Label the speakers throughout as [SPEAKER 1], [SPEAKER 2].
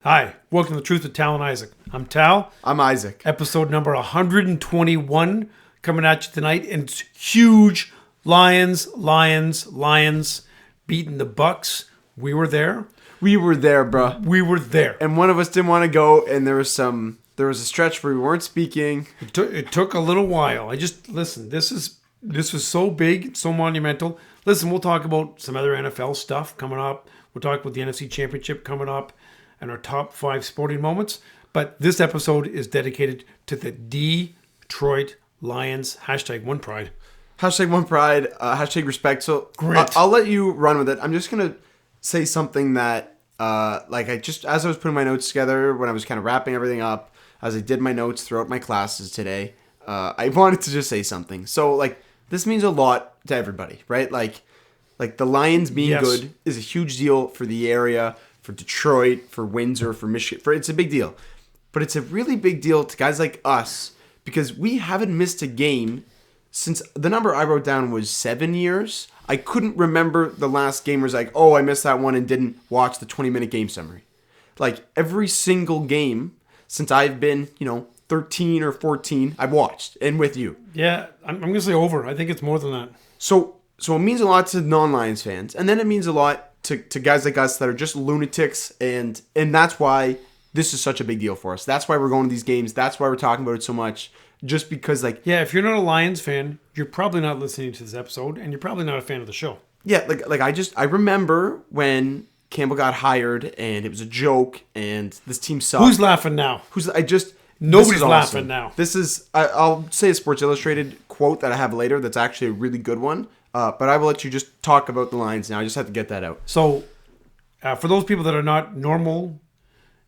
[SPEAKER 1] Hi, welcome to The Truth with Tal and Isaac. I'm Tal.
[SPEAKER 2] I'm Isaac.
[SPEAKER 1] Episode number 121 coming at you tonight. And it's huge. Lions beating the Bucs. We were there.
[SPEAKER 2] We were there, bro.
[SPEAKER 1] We were there.
[SPEAKER 2] And one of us didn't want to go, and there was a stretch where we weren't speaking.
[SPEAKER 1] It took a little while. Listen, this was so big, so monumental. Listen, we'll talk about some other NFL stuff coming up. We'll talk about the NFC Championship coming up and our top 5 sporting moments. But this episode is dedicated to the Detroit Lions. #OnePride.
[SPEAKER 2] #OnePride. #respect. So
[SPEAKER 1] Grit.
[SPEAKER 2] I'll let you run with it. I'm just going to say something that, as I was putting my notes together, when I was kind of wrapping everything up, as I did my notes throughout my classes today, I wanted to just say something. So, this means a lot to everybody, right? Like the Lions being good is a huge deal for the area, for Detroit, for Windsor, for Michigan. It's a big deal. But it's a really big deal to guys like us because we haven't missed a game since the number I wrote down was 7 years. I couldn't remember the last game where it's like, oh, I missed that one and didn't watch the 20-minute game summary. Every single game since I've been, 13 or 14, I've watched, and with you.
[SPEAKER 1] Yeah, I'm going to say over. I think it's more than that.
[SPEAKER 2] So it means a lot to non-Lions fans, and then it means a lot to guys like us that are just lunatics, and that's why this is such a big deal for us. That's why we're going to these games. That's why we're talking about it so much, just because,
[SPEAKER 1] Yeah, if you're not a Lions fan, you're probably not listening to this episode, and you're probably not a fan of the show.
[SPEAKER 2] Yeah, I remember when Campbell got hired, and it was a joke, and this team sucked.
[SPEAKER 1] Who's laughing now? Nobody's laughing now.
[SPEAKER 2] This is, I'll say a Sports Illustrated quote that I have later that's actually a really good one, but I will let you just talk about the Lions now. I just have to get that out.
[SPEAKER 1] So, for those people that are not normal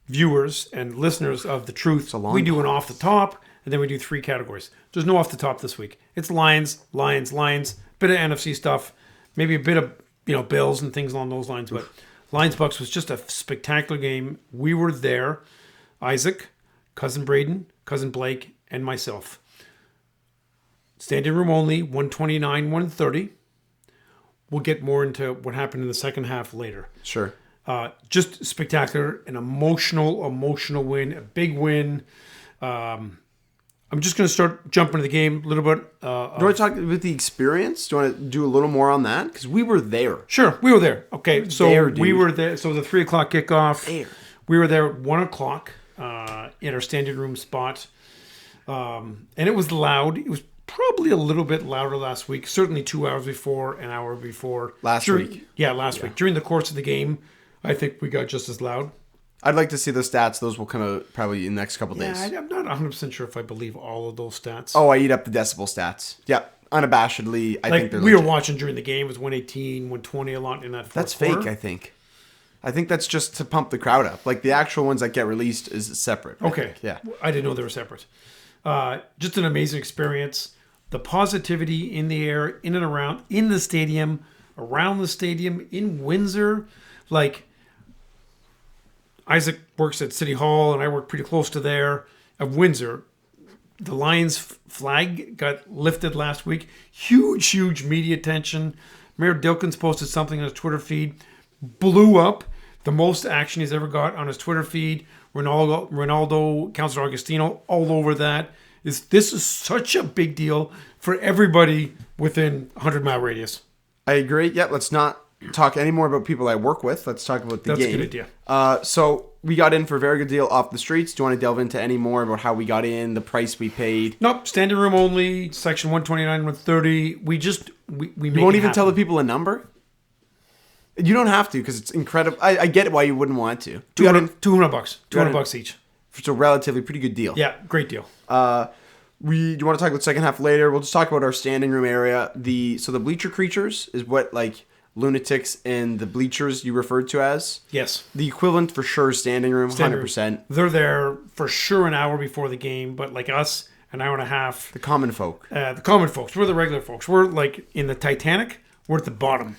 [SPEAKER 1] viewers and listeners of The Truth, we do an off the top, and then we do 3 categories. There's no off the top this week. It's Lions, bit of NFC stuff, maybe a bit of Bills and things along those lines, but Lions Bucs was just a spectacular game. We were there. Isaac, Cousin Braden, Cousin Blake, and myself. Standing room only, 129, 130. We'll get more into what happened in the second half later.
[SPEAKER 2] Sure.
[SPEAKER 1] Just spectacular, an emotional win, a big win. I'm just going to start jumping into the game a little bit.
[SPEAKER 2] Do you want to talk about the experience? Do you want to do a little more on that? Because we were there.
[SPEAKER 1] Sure, we were there. Okay, we were there. So the 3 o'clock kickoff.
[SPEAKER 2] There.
[SPEAKER 1] We were there at 1 o'clock in our standing room spot. And it was loud. It was probably a little bit louder last week. Certainly 2 hours before, an hour before.
[SPEAKER 2] Last week.
[SPEAKER 1] Yeah, last week. During the course of the game, I think we got just as loud.
[SPEAKER 2] I'd like to see those stats. Those will come out probably in the next couple days.
[SPEAKER 1] Yeah, I'm not 100% sure if I believe all of those stats.
[SPEAKER 2] Oh, I eat up the decibel stats. Yeah, unabashedly, I think they're
[SPEAKER 1] we
[SPEAKER 2] legit.
[SPEAKER 1] were watching during the game. It was 118, 120 a lot in that fourth
[SPEAKER 2] That's
[SPEAKER 1] quarter.
[SPEAKER 2] fake, I think. I think that's just to pump the crowd up. The actual ones that get released is separate.
[SPEAKER 1] Okay.
[SPEAKER 2] Yeah.
[SPEAKER 1] I didn't know they were separate. Just an amazing experience. The positivity in the air, in and around, in the stadium, around the stadium, in Windsor. Isaac works at City Hall, and I work pretty close to there, of Windsor. The Lions flag got lifted last week. Huge media attention. Mayor Dilkins posted something on his Twitter feed. Blew up. The most action he's ever got on his Twitter feed. Ronaldo, Councilor Augustino, all over that. This is such a big deal for everybody within 100-mile radius.
[SPEAKER 2] I agree. Yeah, let's not talk any more about people I work with. Let's talk about the game.
[SPEAKER 1] That's a good idea.
[SPEAKER 2] So we got in for a very good deal off the streets. Do you want to delve into any more about how we got in, the price we paid?
[SPEAKER 1] Nope. Standing room only, section 129, 130. We
[SPEAKER 2] You won't even tell the people a number? You don't have to because it's incredible. I get it why you wouldn't want to.
[SPEAKER 1] $200. $200 each.
[SPEAKER 2] It's a relatively pretty good deal.
[SPEAKER 1] Yeah, great deal.
[SPEAKER 2] Do you want to talk about the second half later? We'll just talk about our standing room area. So the bleacher creatures is what lunatics and the bleachers you referred to as.
[SPEAKER 1] Yes.
[SPEAKER 2] The equivalent for sure standing room, 100%.
[SPEAKER 1] They're there for sure an hour before the game, but like us, an hour and a half.
[SPEAKER 2] The common folk.
[SPEAKER 1] The common folks. We're the regular folks. We're in the Titanic. We're at the bottom.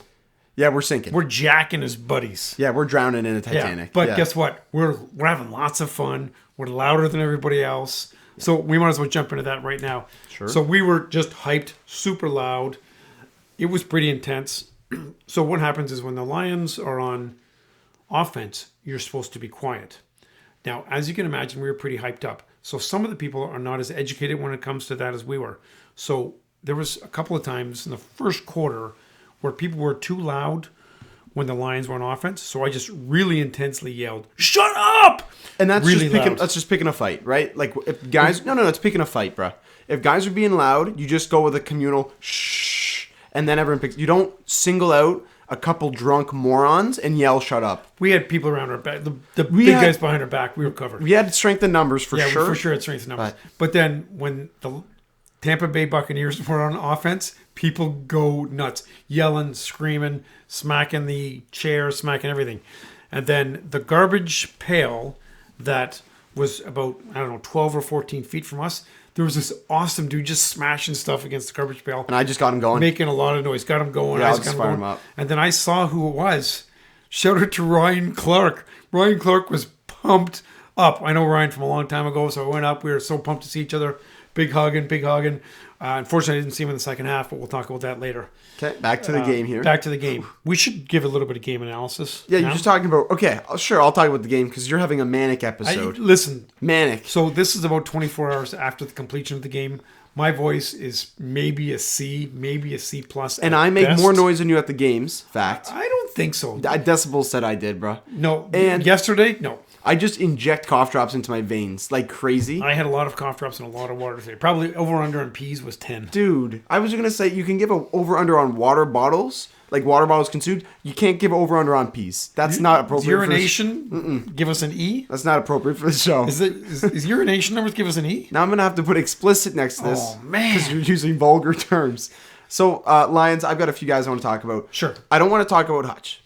[SPEAKER 2] Yeah, we're sinking.
[SPEAKER 1] We're Jack and his buddies.
[SPEAKER 2] Yeah, we're drowning in a Titanic.
[SPEAKER 1] Yeah, but guess what? We're having lots of fun. We're louder than everybody else. So we might as well jump into that right now.
[SPEAKER 2] Sure.
[SPEAKER 1] So we were just hyped, super loud. It was pretty intense. So what happens is when the Lions are on offense, you're supposed to be quiet. Now, as you can imagine, we were pretty hyped up. So some of the people are not as educated when it comes to that as we were. So there was a couple of times in the first quarter where people were too loud when the Lions were on offense. So I just really intensely yelled, "Shut up!"
[SPEAKER 2] And that's
[SPEAKER 1] really
[SPEAKER 2] just picking a fight, right? Like if guys, no, it's picking a fight, bro. If guys are being loud, you just go with a communal shh, and then everyone picks. You don't single out a couple drunk morons and yell, "Shut up."
[SPEAKER 1] We had people around our back. The big guys behind our back, we were covered.
[SPEAKER 2] We had strength in numbers for sure.
[SPEAKER 1] Yeah, for sure had strength in numbers. But then when the Tampa Bay Buccaneers were on offense, people go nuts, yelling, screaming, smacking the chair, smacking everything. And then the garbage pail that was about, 12 or 14 feet from us, there was this awesome dude just smashing stuff against the garbage pail.
[SPEAKER 2] And I just got him going.
[SPEAKER 1] Making a lot of noise. Got him going.
[SPEAKER 2] Yeah, I'll just fire him up.
[SPEAKER 1] And then I saw who it was. Shout out to Ryan Clark. Ryan Clark was pumped up. I know Ryan from a long time ago, so I went up. We were so pumped to see each other. Big hugging. Unfortunately, I didn't see him in the second half, but we'll talk about that later.
[SPEAKER 2] Okay, back to the game here.
[SPEAKER 1] Back to the game. We should give a little bit of game analysis.
[SPEAKER 2] Yeah, you're just talking about... Okay, sure, I'll talk about the game because you're having a manic episode.
[SPEAKER 1] Listen.
[SPEAKER 2] Manic.
[SPEAKER 1] So this is about 24 hours after the completion of the game. My voice is maybe a C, maybe a C+.
[SPEAKER 2] And I make more noise than you at the games. Fact.
[SPEAKER 1] I don't think so.
[SPEAKER 2] Decibel said I did, bro.
[SPEAKER 1] No. And yesterday? No.
[SPEAKER 2] I just inject cough drops into my veins like crazy.
[SPEAKER 1] I had a lot of cough drops and a lot of water today. Probably over-under on peas was 10.
[SPEAKER 2] Dude, I was going to say you can give a over-under on water bottles, like water bottles consumed. You can't give over-under on peas. That's not appropriate.
[SPEAKER 1] Urination, give us an E?
[SPEAKER 2] That's not appropriate for the show.
[SPEAKER 1] Is urination numbers give us an E?
[SPEAKER 2] Now I'm going to have to put explicit next to this.
[SPEAKER 1] Oh, man.
[SPEAKER 2] Because you're using vulgar terms. So, Lions, I've got a few guys I want to talk about.
[SPEAKER 1] Sure.
[SPEAKER 2] I don't want to talk about Hutch.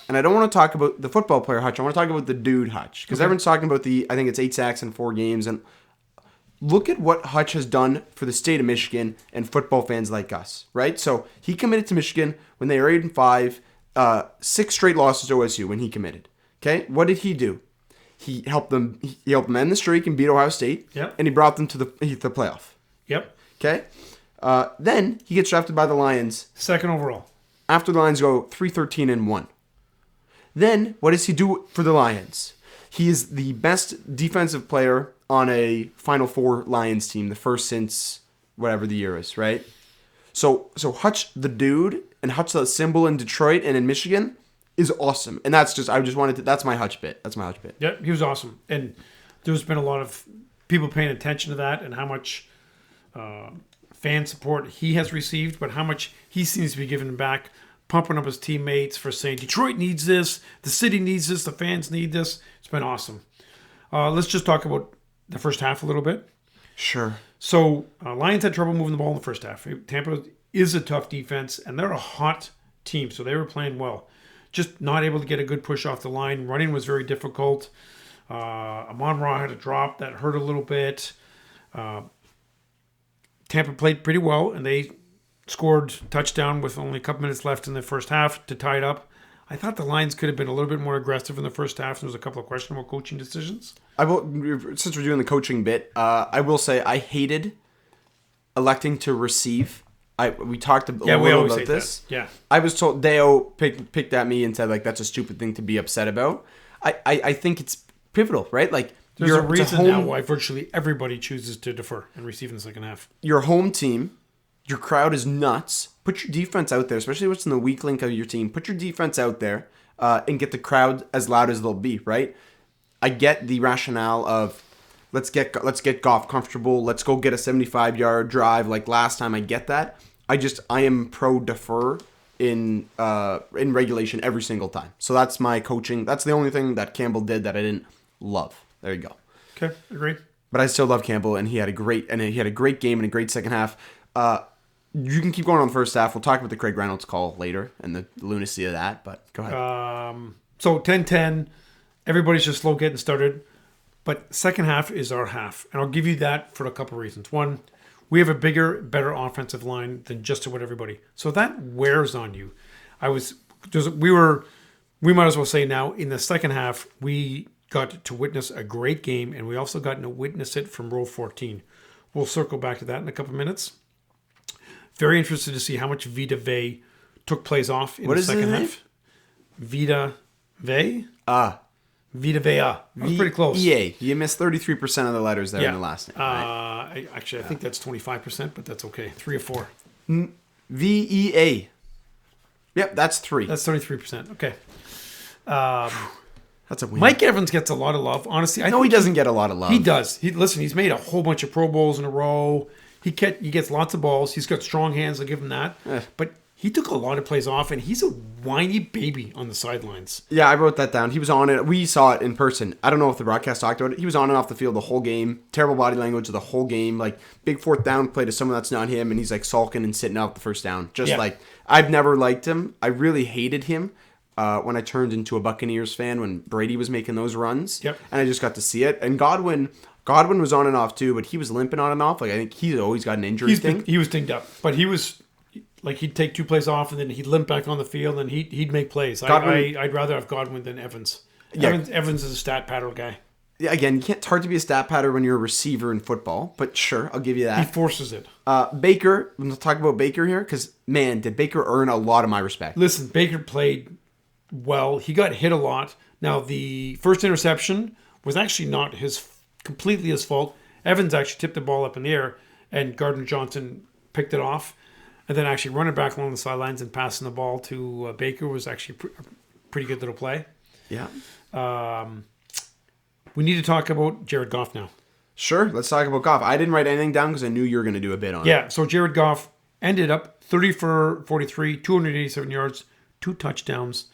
[SPEAKER 2] And I don't want to talk about the football player Hutch. I want to talk about the dude Hutch. Because everyone's talking about I think it's 8 sacks in 4 games. And look at what Hutch has done for the state of Michigan and football fans like us, right? So he committed to Michigan when they were 8-5, 6 straight losses to OSU when he committed. Okay? What did he do? He helped them end the streak and beat Ohio State.
[SPEAKER 1] Yep.
[SPEAKER 2] And he brought them to the playoff.
[SPEAKER 1] Yep.
[SPEAKER 2] Okay? Then he gets drafted by the Lions.
[SPEAKER 1] Second overall.
[SPEAKER 2] After the Lions go 3-13-1. Then, what does he do for the Lions? He is the best defensive player on a Final Four Lions team, the first since whatever the year is, right? So Hutch, the dude, and Hutch, the symbol in Detroit and in Michigan, is awesome. And that's my Hutch bit. That's my Hutch bit.
[SPEAKER 1] Yeah, he was awesome. And there's been a lot of people paying attention to that and how much fan support he has received, but how much he seems to be giving back, pumping up his teammates for saying Detroit needs this, the city needs this, the fans need this. It's been awesome. Let's just talk about the first half a little bit.
[SPEAKER 2] Sure.
[SPEAKER 1] So Lions had trouble moving the ball in the first half. Tampa is a tough defense, and they're a hot team, so they were playing well. Just not able to get a good push off the line. Running was very difficult. Amon-Ra had a drop that hurt a little bit. Tampa played pretty well, and they scored touchdown with only a couple minutes left in the first half to tie it up. I thought the Lions could have been a little bit more aggressive in the first half. There was a couple of questionable coaching decisions.
[SPEAKER 2] Since we're doing the coaching bit, I will say I hated electing to receive. We talked a little about this.
[SPEAKER 1] That. Yeah.
[SPEAKER 2] I was told Deo picked at me and said like that's a stupid thing to be upset about. I think it's pivotal, right? Like
[SPEAKER 1] there's a reason now why virtually everybody chooses to defer and receive in the second half.
[SPEAKER 2] Your home team. Your crowd is nuts. Put your defense out there, especially what's in the weak link of your team. Put your defense out there and get the crowd as loud as they'll be, right? I get the rationale of let's get Goff comfortable. Let's go get a 75-yard drive like last time. I get that. I am pro defer in regulation every single time. So that's my coaching. That's the only thing that Campbell did that I didn't love. There you go.
[SPEAKER 1] Okay, agree.
[SPEAKER 2] But I still love Campbell, and he had a great game and a great second half. You can keep going on the first half. We'll talk about the Craig Reynolds call later and the lunacy of that, but go ahead.
[SPEAKER 1] So 10-10, everybody's just slow getting started, but second half is our half, and I'll give you that for a couple of reasons. One, we have a bigger, better offensive line than just about everybody, so that wears on you. We might as well say now, in the second half, we got to witness a great game, and we also got to witness it from row 14. We'll circle back to that in a couple of minutes. Very interested to see how much Vita Vea took plays off in the second half. Vita Vea? Vita Vea. That was pretty close.
[SPEAKER 2] EA. You missed 33% of the letters there in the last name. Right?
[SPEAKER 1] I think that's 25%, but that's okay. 3 or 4.
[SPEAKER 2] VEA. Yep, that's 3.
[SPEAKER 1] That's 33%. Okay.
[SPEAKER 2] That's a win.
[SPEAKER 1] Mike Evans gets a lot of love. Honestly, I
[SPEAKER 2] know he doesn't get a lot of love.
[SPEAKER 1] He does. He's made a whole bunch of Pro Bowls in a row. He gets lots of balls. He's got strong hands. I'll give him that. But he took a lot of plays off, and he's a whiny baby on the sidelines.
[SPEAKER 2] Yeah, I wrote that down. He was on it. We saw it in person. I don't know if the broadcast talked about it. He was on and off the field the whole game. Terrible body language the whole game. Like, big fourth down play to someone that's not him, and he's, like, sulking and sitting out the first down. Like, I've never liked him. I really hated him when I turned into a Buccaneers fan when Brady was making those runs.
[SPEAKER 1] Yep.
[SPEAKER 2] And I just got to see it. And Godwin was on and off, too, but he was limping on and off. Like, I think he's always got an injury thing.
[SPEAKER 1] He was dinged up, but he was... Like, he'd take 2 plays off, and then he'd limp back on the field, and he'd make plays. I'd rather have Godwin than Evans. Yeah. Evans is a stat pattern guy.
[SPEAKER 2] Yeah, again, it's hard to be a stat pattern when you're a receiver in football, but sure, I'll give you that.
[SPEAKER 1] He forces it.
[SPEAKER 2] Baker, I'm going to talk about Baker here, because, man, did Baker earn a lot of my respect.
[SPEAKER 1] Listen, Baker played well. He got hit a lot. Now, the first interception was actually not completely his fault. Evans actually tipped the ball up in the air, and Gardner-Johnson picked it off. And then actually running back along the sidelines and passing the ball to Baker was actually a pretty good little play.
[SPEAKER 2] Yeah.
[SPEAKER 1] We need to talk about Jared Goff now.
[SPEAKER 2] Sure. Let's talk about Goff. I didn't write anything down because I knew you were going to do a bit on it.
[SPEAKER 1] Yeah. So Jared Goff ended up 30 for 43, 287 yards, 2 touchdowns,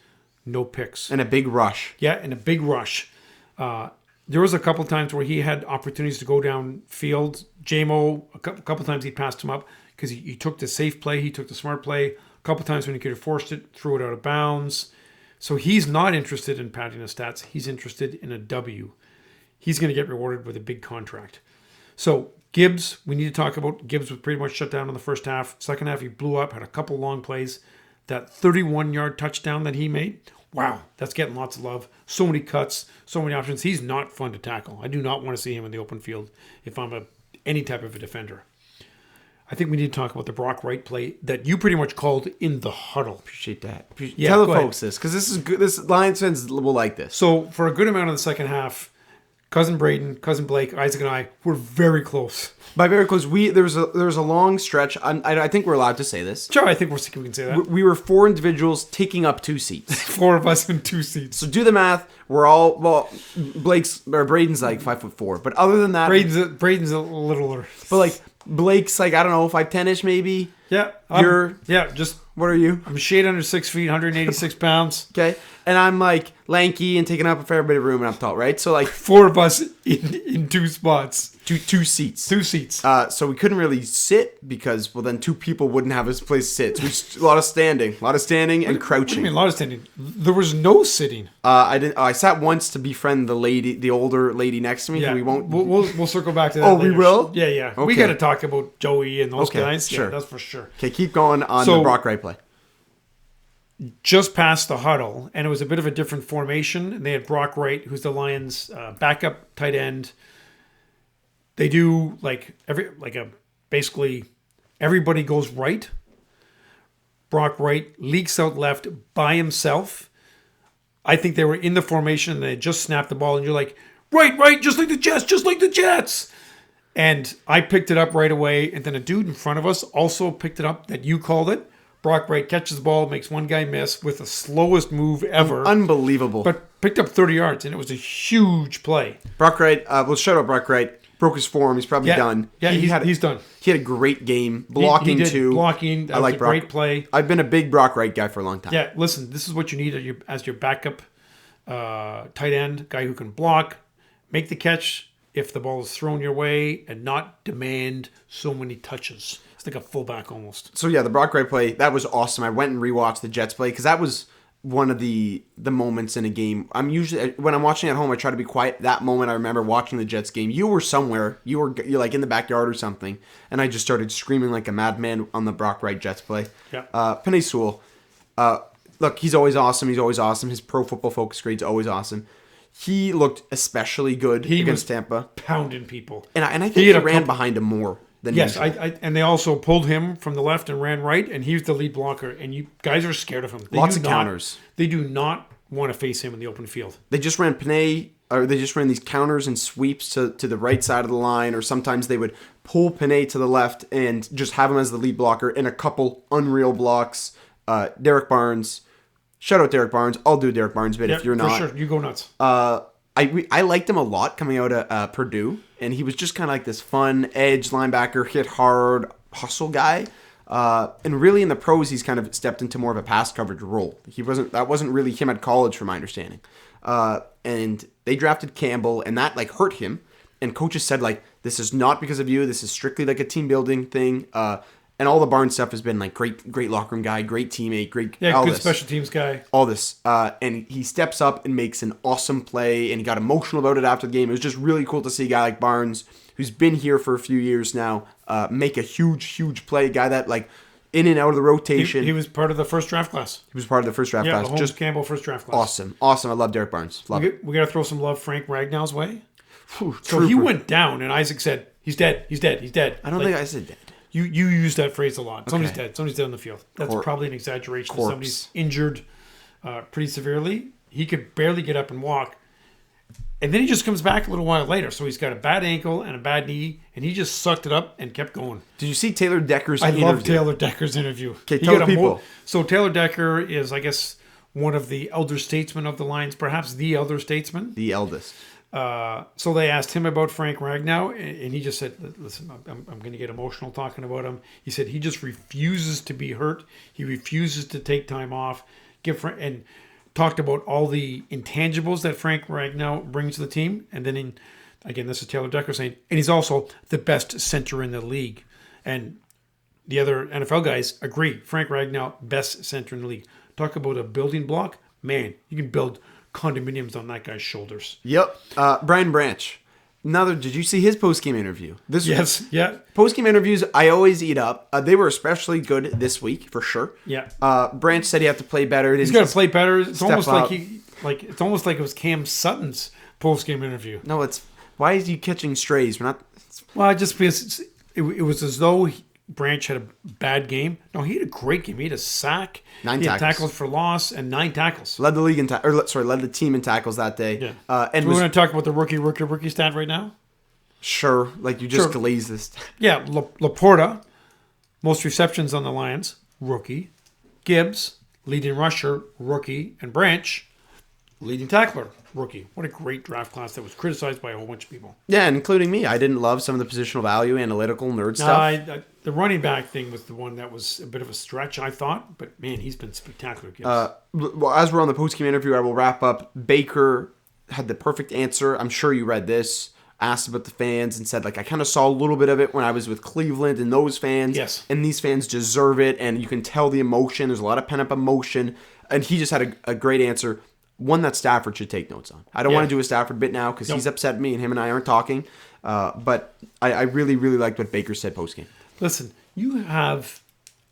[SPEAKER 1] no picks.
[SPEAKER 2] And a big rush.
[SPEAKER 1] Yeah, and a big rush. There was a couple times where he had opportunities to go downfield. J-Mo, a couple times he passed him up. Because he took the safe play, he took the smart play. A couple times when he could have forced it, threw it out of bounds. So he's not interested in padding his stats. He's interested in a W. He's going to get rewarded with a big contract. So Gibbs, we need to talk about. Gibbs was pretty much shut down in the first half. Second half, he blew up, had a couple long plays. That 31-yard touchdown that he made, wow, that's getting lots of love. So many cuts, so many options. He's not fun to tackle. I do not want to see him in the open field if I'm any type of a defender. I think we need to talk about the Brock Wright play that you pretty much called in the huddle.
[SPEAKER 2] Appreciate that. Tell the folks this, because this is good. This Lions fans will like this.
[SPEAKER 1] So for a good amount of the second half, Cousin Braden, Cousin Blake, Isaac, and I were very close.
[SPEAKER 2] By very close, there was a long stretch. I think we're allowed to say this.
[SPEAKER 1] Sure, I think we can say that.
[SPEAKER 2] We were 4 individuals taking up 2 seats.
[SPEAKER 1] 4 of us in 2 seats.
[SPEAKER 2] So do the math. We're all Braden's like 5'4", but other than that,
[SPEAKER 1] Braden's a littler.
[SPEAKER 2] But like Blake's like, I don't know, 5'10" ish maybe.
[SPEAKER 1] Yeah,
[SPEAKER 2] What are you?
[SPEAKER 1] I'm a shade under 6 feet, 186 pounds.
[SPEAKER 2] Okay, and I'm like lanky and taking up a fair bit of room, and I'm tall, right? So like
[SPEAKER 1] 4 of us in 2 spots.
[SPEAKER 2] Two seats.
[SPEAKER 1] 2 seats.
[SPEAKER 2] So we couldn't really sit because, well, then 2 people wouldn't have a place to sit. So a lot of standing and crouching.
[SPEAKER 1] What do you mean, a lot of standing? There was no sitting.
[SPEAKER 2] I sat once to befriend the older lady next to me.
[SPEAKER 1] Yeah,
[SPEAKER 2] we won't.
[SPEAKER 1] We'll circle back to that.
[SPEAKER 2] Oh,
[SPEAKER 1] later.
[SPEAKER 2] we will.
[SPEAKER 1] Yeah.
[SPEAKER 2] Okay.
[SPEAKER 1] We got to talk about Joey and those guys.
[SPEAKER 2] Sure,
[SPEAKER 1] yeah, that's for sure.
[SPEAKER 2] Okay, keep going on the Brock Wright play.
[SPEAKER 1] Just past the huddle, and it was a bit of a different formation. And they had Brock Wright, who's the Lions' backup tight end. They do basically everybody goes right. Brock Wright leaks out left by himself. I think they were in the formation and they just snapped the ball, and you're like, right, just like the Jets. And I picked it up right away, and then a dude in front of us also picked it up that you called it. Brock Wright catches the ball, makes one guy miss with the slowest move ever.
[SPEAKER 2] Unbelievable.
[SPEAKER 1] But picked up 30 yards, and it was a huge play.
[SPEAKER 2] Brock Wright, we'll shout out Brock Wright. Broke his form. He's probably done.
[SPEAKER 1] Yeah, he's done.
[SPEAKER 2] He had a great game. Blocking,
[SPEAKER 1] he did
[SPEAKER 2] too.
[SPEAKER 1] Blocking. That
[SPEAKER 2] I like
[SPEAKER 1] was a
[SPEAKER 2] Brock.
[SPEAKER 1] great play.
[SPEAKER 2] I've been a big Brock Wright guy for a long time.
[SPEAKER 1] Yeah, listen, this is what you need as your backup tight end, guy who can block, make the catch if the ball is thrown your way, and not demand so many touches. It's like a fullback almost.
[SPEAKER 2] So, yeah, the Brock Wright play, that was awesome. I went and rewatched the Jets play because that was one of the moments in a game. When I'm watching at home, I try to be quiet. That moment, I remember watching the Jets game. You were somewhere. You're like in the backyard or something, and I just started screaming like a madman on the Brock Wright Jets play.
[SPEAKER 1] Yeah.
[SPEAKER 2] Penei Sewell, look, he's always awesome. His Pro Football Focus grade's always awesome. He looked especially good against Tampa,
[SPEAKER 1] pounding people,
[SPEAKER 2] and I think he ran behind him more.
[SPEAKER 1] Yes, and they also pulled him from the left and ran right, and he was the lead blocker. And you guys are scared of him.
[SPEAKER 2] Lots of counters.
[SPEAKER 1] They do not want to face him in the open field.
[SPEAKER 2] They just ran Panay, or they just ran these counters and sweeps to the right side of the line, or sometimes they would pull Panay to the left and just have him as the lead blocker in a couple unreal blocks. Derek Barnes, shout out Derek Barnes. I'll do Derek Barnes bit if you're not.
[SPEAKER 1] For sure, you go nuts.
[SPEAKER 2] I liked him a lot coming out of Purdue, and he was just kind of like this fun edge linebacker, hit hard, hustle guy. And really in the pros, he's kind of stepped into more of a pass coverage role. That wasn't really him at college, from my understanding. And they drafted Campbell, and that like hurt him. And coaches said like, this is not because of you. This is strictly like a team building thing. And all the Barnes stuff has been like great locker room guy, great teammate,
[SPEAKER 1] good special teams guy.
[SPEAKER 2] All this. And he steps up and makes an awesome play, and he got emotional about it after the game. It was just really cool to see a guy like Barnes, who's been here for a few years now, make a huge play. A guy that like in and out of the rotation.
[SPEAKER 1] He was part of the first draft class.
[SPEAKER 2] He was part of the first draft class.
[SPEAKER 1] Yeah, Holmes Campbell first draft class.
[SPEAKER 2] Awesome. I love Derek Barnes.
[SPEAKER 1] We got to throw some love Frank Ragnow's way.
[SPEAKER 2] Whew,
[SPEAKER 1] so he went down, and Isaac said, "He's dead. He's dead. He's dead."
[SPEAKER 2] I don't think I said dead.
[SPEAKER 1] You use that phrase a lot. Somebody's dead. Somebody's dead on the field. That's probably an exaggeration.
[SPEAKER 2] Corpse.
[SPEAKER 1] Somebody's injured pretty severely. He could barely get up and walk. And then he just comes back a little while later. So he's got a bad ankle and a bad knee, and he just sucked it up and kept going.
[SPEAKER 2] Did you see Taylor Decker's interview?
[SPEAKER 1] I love Taylor Decker's interview.
[SPEAKER 2] Okay, tell people.
[SPEAKER 1] So Taylor Decker is, I guess, one of the elder statesmen of the Lions, perhaps the elder statesman.
[SPEAKER 2] The eldest.
[SPEAKER 1] So they asked him about Frank Ragnow, and he just said, listen, I'm going to get emotional talking about him. He said he just refuses to be hurt. He refuses to take time off. And talked about all the intangibles that Frank Ragnow brings to the team. And then, again, this is Taylor Decker saying, and he's also the best center in the league. And the other NFL guys agree. Frank Ragnow, best center in the league. Talk about a building block. Man, you can build condominiums on that guy's shoulders.
[SPEAKER 2] Yep. Brian Branch. Did you see his post-game interview?
[SPEAKER 1] Yes. Yeah.
[SPEAKER 2] Post-game interviews, I always eat up. They were especially good this week, for sure.
[SPEAKER 1] Yeah.
[SPEAKER 2] Branch said he had to play better.
[SPEAKER 1] He's got to play better. It's almost like it was Cam Sutton's post-game interview.
[SPEAKER 2] No, why is he catching strays?
[SPEAKER 1] Just because it was as though Branch had a bad game. No, he had a great game. He had a sack,
[SPEAKER 2] 9
[SPEAKER 1] he
[SPEAKER 2] tackles.
[SPEAKER 1] Had tackles for loss, and 9 tackles.
[SPEAKER 2] Led the league led the team in tackles that day.
[SPEAKER 1] Yeah.
[SPEAKER 2] And
[SPEAKER 1] we're going to talk about the rookie stat right now.
[SPEAKER 2] Sure, like you just glazed this.
[SPEAKER 1] Yeah, Laporta, most receptions on the Lions, rookie. Gibbs, leading rusher, rookie, and Branch, leading tackler, rookie. What a great draft class that was criticized by a whole bunch of people.
[SPEAKER 2] Yeah, including me. I didn't love some of the positional value, analytical, nerd stuff.
[SPEAKER 1] The running back thing was the one that was a bit of a stretch, I thought. But, man, he's been spectacular, Gibbs.
[SPEAKER 2] Well, as we're on the post-game interview, I will wrap up. Baker had the perfect answer. I'm sure you read this. Asked about the fans and said, like, I kind of saw a little bit of it when I was with Cleveland and those fans.
[SPEAKER 1] Yes.
[SPEAKER 2] And these fans deserve it, and you can tell the emotion. There's a lot of pent-up emotion. And he just had a great answer. One that Stafford should take notes on. I don't want to do a Stafford bit now because he's upset me and him and I aren't talking. But I really, really liked what Baker said post-game.
[SPEAKER 1] Listen, you have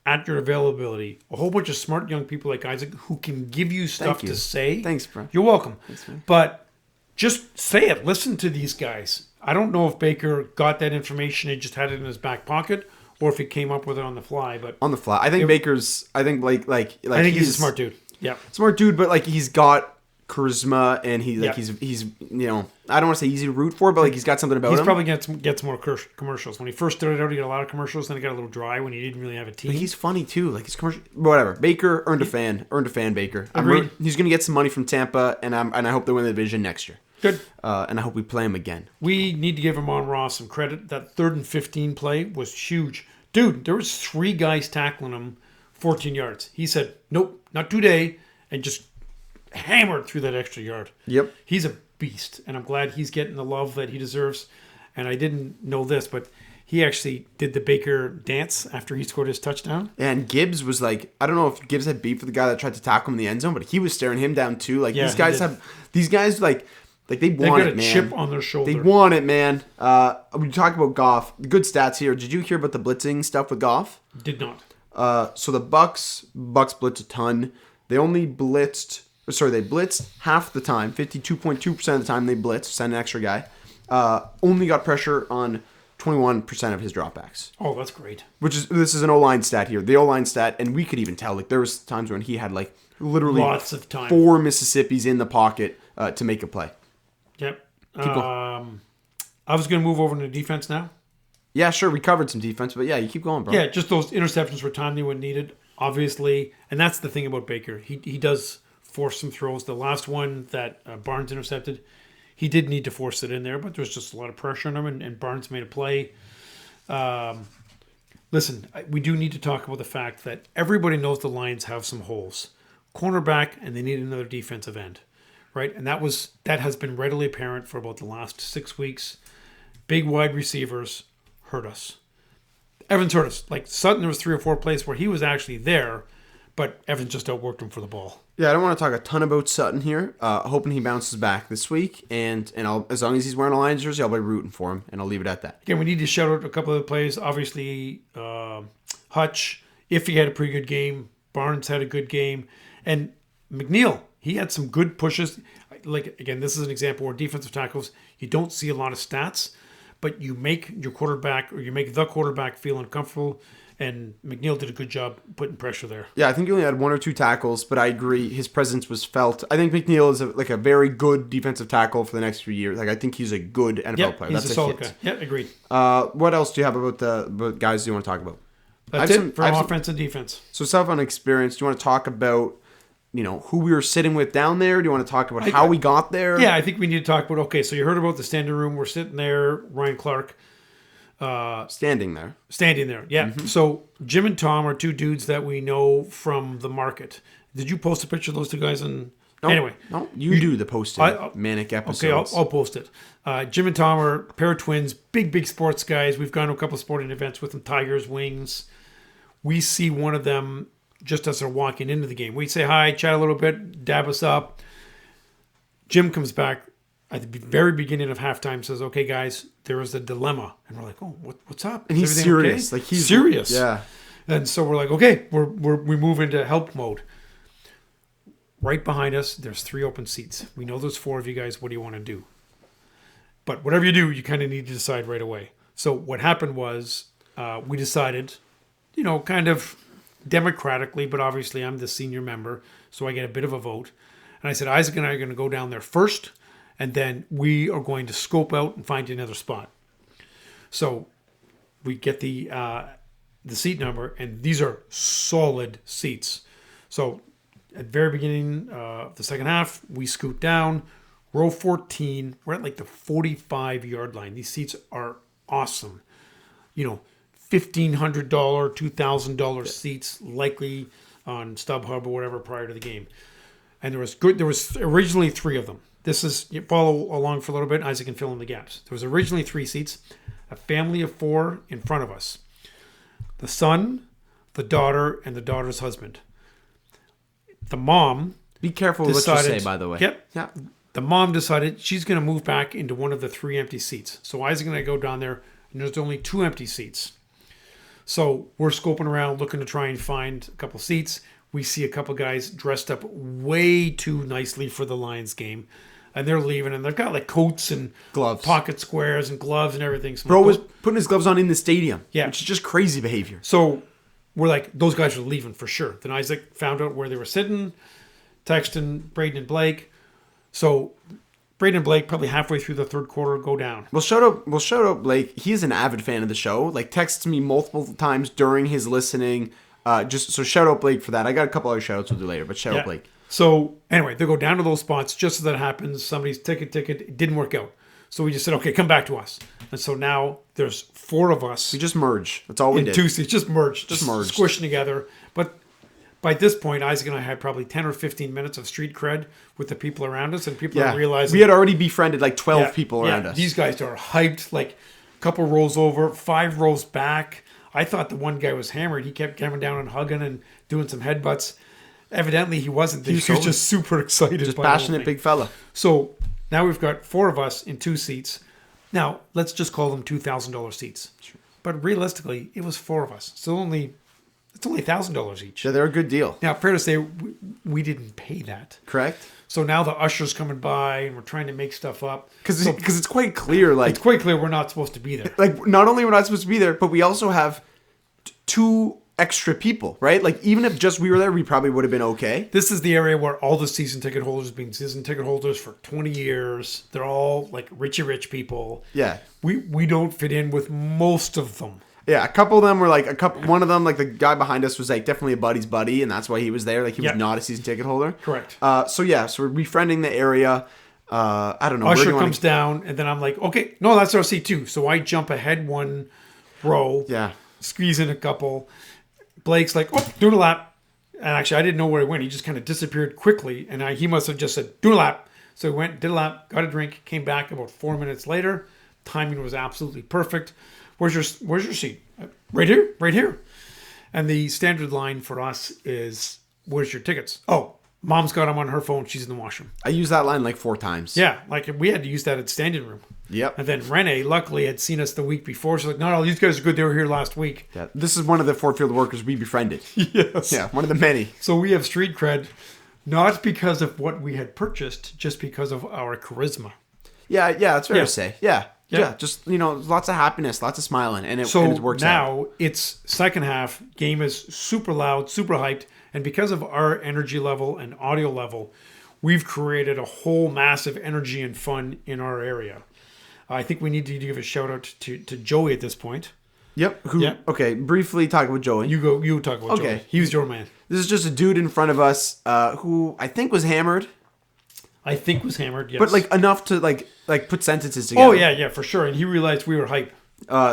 [SPEAKER 1] at your availability a whole bunch of smart young people like Isaac who can give you stuff to say.
[SPEAKER 2] Thanks, bro.
[SPEAKER 1] You're welcome.
[SPEAKER 2] Thanks, man.
[SPEAKER 1] But just say it. Listen to these guys. I don't know if Baker got that information and just had it in his back pocket, or if he came up with it on the fly. But
[SPEAKER 2] on the fly, I think Baker's. I think I think
[SPEAKER 1] he's a smart dude. Yeah,
[SPEAKER 2] smart dude, but like he's got charisma and he's I don't want to say easy to root for, but like he's got something about him.
[SPEAKER 1] He's probably gets more commercials. When he first started out, he got a lot of commercials. Then he got a little dry when he didn't really have a team.
[SPEAKER 2] But he's funny too. Like his commercial, whatever. Baker earned a fan. Baker. He's going to get some money from Tampa, and I hope they win the division next year.
[SPEAKER 1] Good.
[SPEAKER 2] And I hope we play him again.
[SPEAKER 1] We need to give Amon-Ra some credit. That 3rd and 15 play was huge. Dude, there was 3 guys tackling him 14 yards. He said, nope, not today, and just hammered through that extra yard.
[SPEAKER 2] Yep.
[SPEAKER 1] He's a beast, and I'm glad he's getting the love that he deserves. And I didn't know this, but he actually did the Baker dance after he scored his touchdown.
[SPEAKER 2] And Gibbs was like, I don't know if Gibbs had beef with the guy that tried to tackle him in the end zone, but he was staring him down too. Like these guys they want it, man.
[SPEAKER 1] They got a chip on their shoulder.
[SPEAKER 2] They want it, man. We talk about Goff. Good stats here. Did you hear about the blitzing stuff with Goff?
[SPEAKER 1] Did not.
[SPEAKER 2] So the Bucs blitz a ton. They blitzed half the time. 52.2% of the time they blitzed, sent an extra guy. Only got pressure on 21% of his dropbacks.
[SPEAKER 1] Oh, that's great.
[SPEAKER 2] This is an O-line stat here. The O-line stat, and we could even tell, like, there was times when he had, like, literally
[SPEAKER 1] Lots of time.
[SPEAKER 2] 4 Mississippis in the pocket to make a play.
[SPEAKER 1] Yep.
[SPEAKER 2] Keep going.
[SPEAKER 1] I was going to move over to defense now.
[SPEAKER 2] Yeah, sure, we covered some defense, but yeah, you keep going, bro.
[SPEAKER 1] Yeah, just those interceptions were timely when needed, obviously. And that's the thing about Baker. He does force some throws. The last one that Barnes intercepted, he did need to force it in there, but there was just a lot of pressure on him, and Barnes made a play. Listen, we do need to talk about the fact that everybody knows the Lions have some holes. Cornerback, and they need another defensive end, right? And that has been readily apparent for about the last 6 weeks. Big wide receivers hurt us. Evans hurt us. Like Sutton, there was 3 or 4 plays where he was actually there, but Evans just outworked him for the ball.
[SPEAKER 2] Yeah, I don't want to talk a ton about Sutton here. Hoping he bounces back this week, and as long as he's wearing a Lions jersey, I'll be rooting for him, and I'll leave it at that.
[SPEAKER 1] Again, we need to shout out a couple of the plays. Obviously, Hutch, if he had a pretty good game. Barnes had a good game. And McNeil, he had some good pushes. Like, again, this is an example where defensive tackles, you don't see a lot of stats, but you make your quarterback, or you make the quarterback feel uncomfortable. And McNeil did a good job putting pressure there.
[SPEAKER 2] Yeah, I think he only had 1 or 2 tackles, but I agree his presence was felt. I think McNeil is a very good defensive tackle for the next few years. Like, I think he's a good NFL player.
[SPEAKER 1] He's
[SPEAKER 2] That's
[SPEAKER 1] a solid guy. Yeah, agreed.
[SPEAKER 2] What else do you have about guys you want to talk about?
[SPEAKER 1] That's it for offense and defense.
[SPEAKER 2] So stuff on experience. Do you want to talk about, who we were sitting with down there? Do you want to talk about how we got there?
[SPEAKER 1] Yeah, I think we need to talk about, okay, so you heard about the standing room. We're sitting there, Ryan Clark.
[SPEAKER 2] Standing there,
[SPEAKER 1] yeah. Mm-hmm. So Jim and Tom are 2 dudes that we know from the market. Did you post a picture of those 2 guys? Anyway,
[SPEAKER 2] no, you do the posting manic episodes.
[SPEAKER 1] Okay, I'll post it. Jim and Tom are a pair of twins, big sports guys. We've gone to a couple of sporting events with them, Tigers, Wings. We see one of them just as they're walking into the game. We say hi, chat a little bit, dab us up. Jim comes back at the very beginning of halftime, says, "Okay, guys, there is a dilemma," and we're like, "Oh, what's up?"
[SPEAKER 2] And he's serious,
[SPEAKER 1] okay?
[SPEAKER 2] Like he's
[SPEAKER 1] serious,
[SPEAKER 2] yeah.
[SPEAKER 1] And so we're like, "Okay, we move into help mode." Right behind us, there's 3 open seats. We know there's 4 of you guys. What do you want to do? But whatever you do, you kind of need to decide right away. So what happened was we decided, kind of democratically, but obviously I'm the senior member, so I get a bit of a vote. And I said, Isaac and I are going to go down there first, and then we are going to scope out and find another spot. So we get the seat number, and these are solid seats. So at the very beginning of the second half, we scoot down. Row 14, we're at like the 45-yard line. These seats are awesome. $1,500, $2,000 seats, likely on StubHub or whatever prior to the game. And there was originally 3 of them. You follow along for a little bit, Isaac can fill in the gaps. There was originally 3 seats, a family of 4 in front of us. The son, the daughter, and the daughter's husband. The mom
[SPEAKER 2] Be careful with what you say, by the way.
[SPEAKER 1] Yep.
[SPEAKER 2] Yeah.
[SPEAKER 1] The mom decided she's going to move back into one of the 3 empty seats. So Isaac and I go down there, and there's only 2 empty seats. So we're scoping around, looking to try and find a couple seats. We see a couple guys dressed up way too nicely for the Lions game. And they're leaving, and they've got like coats and
[SPEAKER 2] gloves,
[SPEAKER 1] pocket squares and gloves and everything. So
[SPEAKER 2] Bro was putting his gloves on in the stadium,
[SPEAKER 1] yeah,
[SPEAKER 2] which is just crazy behavior.
[SPEAKER 1] So we're like, those guys are leaving for sure. Then Isaac found out where they were sitting, texting Braden and Blake. So Braden and Blake probably halfway through the third quarter go down.
[SPEAKER 2] We'll shout out Blake. He's an avid fan of the show. Like texts me multiple times during his listening. So shout out Blake for that. I got a couple other shout outs we'll do later, but shout out Blake.
[SPEAKER 1] So anyway, they go down to those spots. Just as that happens, somebody's ticket, it didn't work out. So we just said, okay, come back to us. And so now there's 4 of us.
[SPEAKER 2] We just merge. That's all we did.
[SPEAKER 1] 2 seats, just merged.
[SPEAKER 2] Just merged.
[SPEAKER 1] Squishing together. But by this point, Isaac and I had probably 10 or 15 minutes of street cred with the people around us. And people are realizing.
[SPEAKER 2] We had already befriended like 12 people around us.
[SPEAKER 1] These guys are hyped, like a couple rows over, 5 rows back. I thought the one guy was hammered. He kept coming down and hugging and doing some headbutts. Evidently, he wasn't. He was just super excited.
[SPEAKER 2] Just passionate big fella.
[SPEAKER 1] So now we've got 4 of us in 2 seats. Now, let's just call them $2,000 seats. Sure. But realistically, it was 4 of us. So only It's only $1,000 each.
[SPEAKER 2] Yeah, they're a good deal.
[SPEAKER 1] Now, fair to say, we didn't pay that.
[SPEAKER 2] Correct.
[SPEAKER 1] So now the usher's coming by, and we're trying to make stuff up.
[SPEAKER 2] Because it's quite clear, like...
[SPEAKER 1] It's quite clear we're not supposed to be there.
[SPEAKER 2] Like, not only we're not supposed to be there, but we also have 2 extra people, right? Like, even if just we were there, we probably would have been okay.
[SPEAKER 1] This is the area where all the season ticket holders have been season ticket holders for 20 years. They're all, like, rich people.
[SPEAKER 2] Yeah.
[SPEAKER 1] We don't fit in with most of them.
[SPEAKER 2] Yeah, a couple of them were like one of them, like the guy behind us was like definitely a buddy's buddy, and that's why he was there. Like he was not a season ticket holder.
[SPEAKER 1] Correct.
[SPEAKER 2] So we're befriending the area. I don't know.
[SPEAKER 1] Usher comes down, and then I'm like, okay, no, that's our seat too. So I jump ahead 1 row.
[SPEAKER 2] Yeah.
[SPEAKER 1] Squeeze in a couple. Blake's like, oh, doing a lap. And actually, I didn't know where he went. He just kind of disappeared quickly, and he must have just said, doing a lap. So he went, did a lap, got a drink, came back about 4 minutes later. Timing was absolutely perfect. Where's your seat? Right here. And the standard line for us is, where's your tickets? Oh, Mom's got them on her phone. She's in the washroom.
[SPEAKER 2] I used that line like 4 times.
[SPEAKER 1] Yeah, like we had to use that at standing room.
[SPEAKER 2] Yep.
[SPEAKER 1] And then Renee, luckily, had seen us the week before. She's like, no, these guys are good. They were here last week.
[SPEAKER 2] Yeah, this is one of the Ford Field workers we befriended.
[SPEAKER 1] Yes.
[SPEAKER 2] Yeah, one of the many.
[SPEAKER 1] So we have street cred, not because of what we had purchased, just because of our charisma.
[SPEAKER 2] Yeah, that's fair to say. Yeah, just, lots of happiness, lots of smiling, and it works out.
[SPEAKER 1] So now it's second half, game is super loud, super hyped, and because of our energy level and audio level, we've created a whole massive energy and fun in our area. I think we need to give a shout out to Joey at this point.
[SPEAKER 2] Yep. Okay, briefly talk about Joey.
[SPEAKER 1] You talk about Joey. He was your man.
[SPEAKER 2] This is just a dude in front of us who I think was hammered.
[SPEAKER 1] Yes.
[SPEAKER 2] But like enough to like put sentences together.
[SPEAKER 1] Oh yeah, for sure. And he realized we were hype.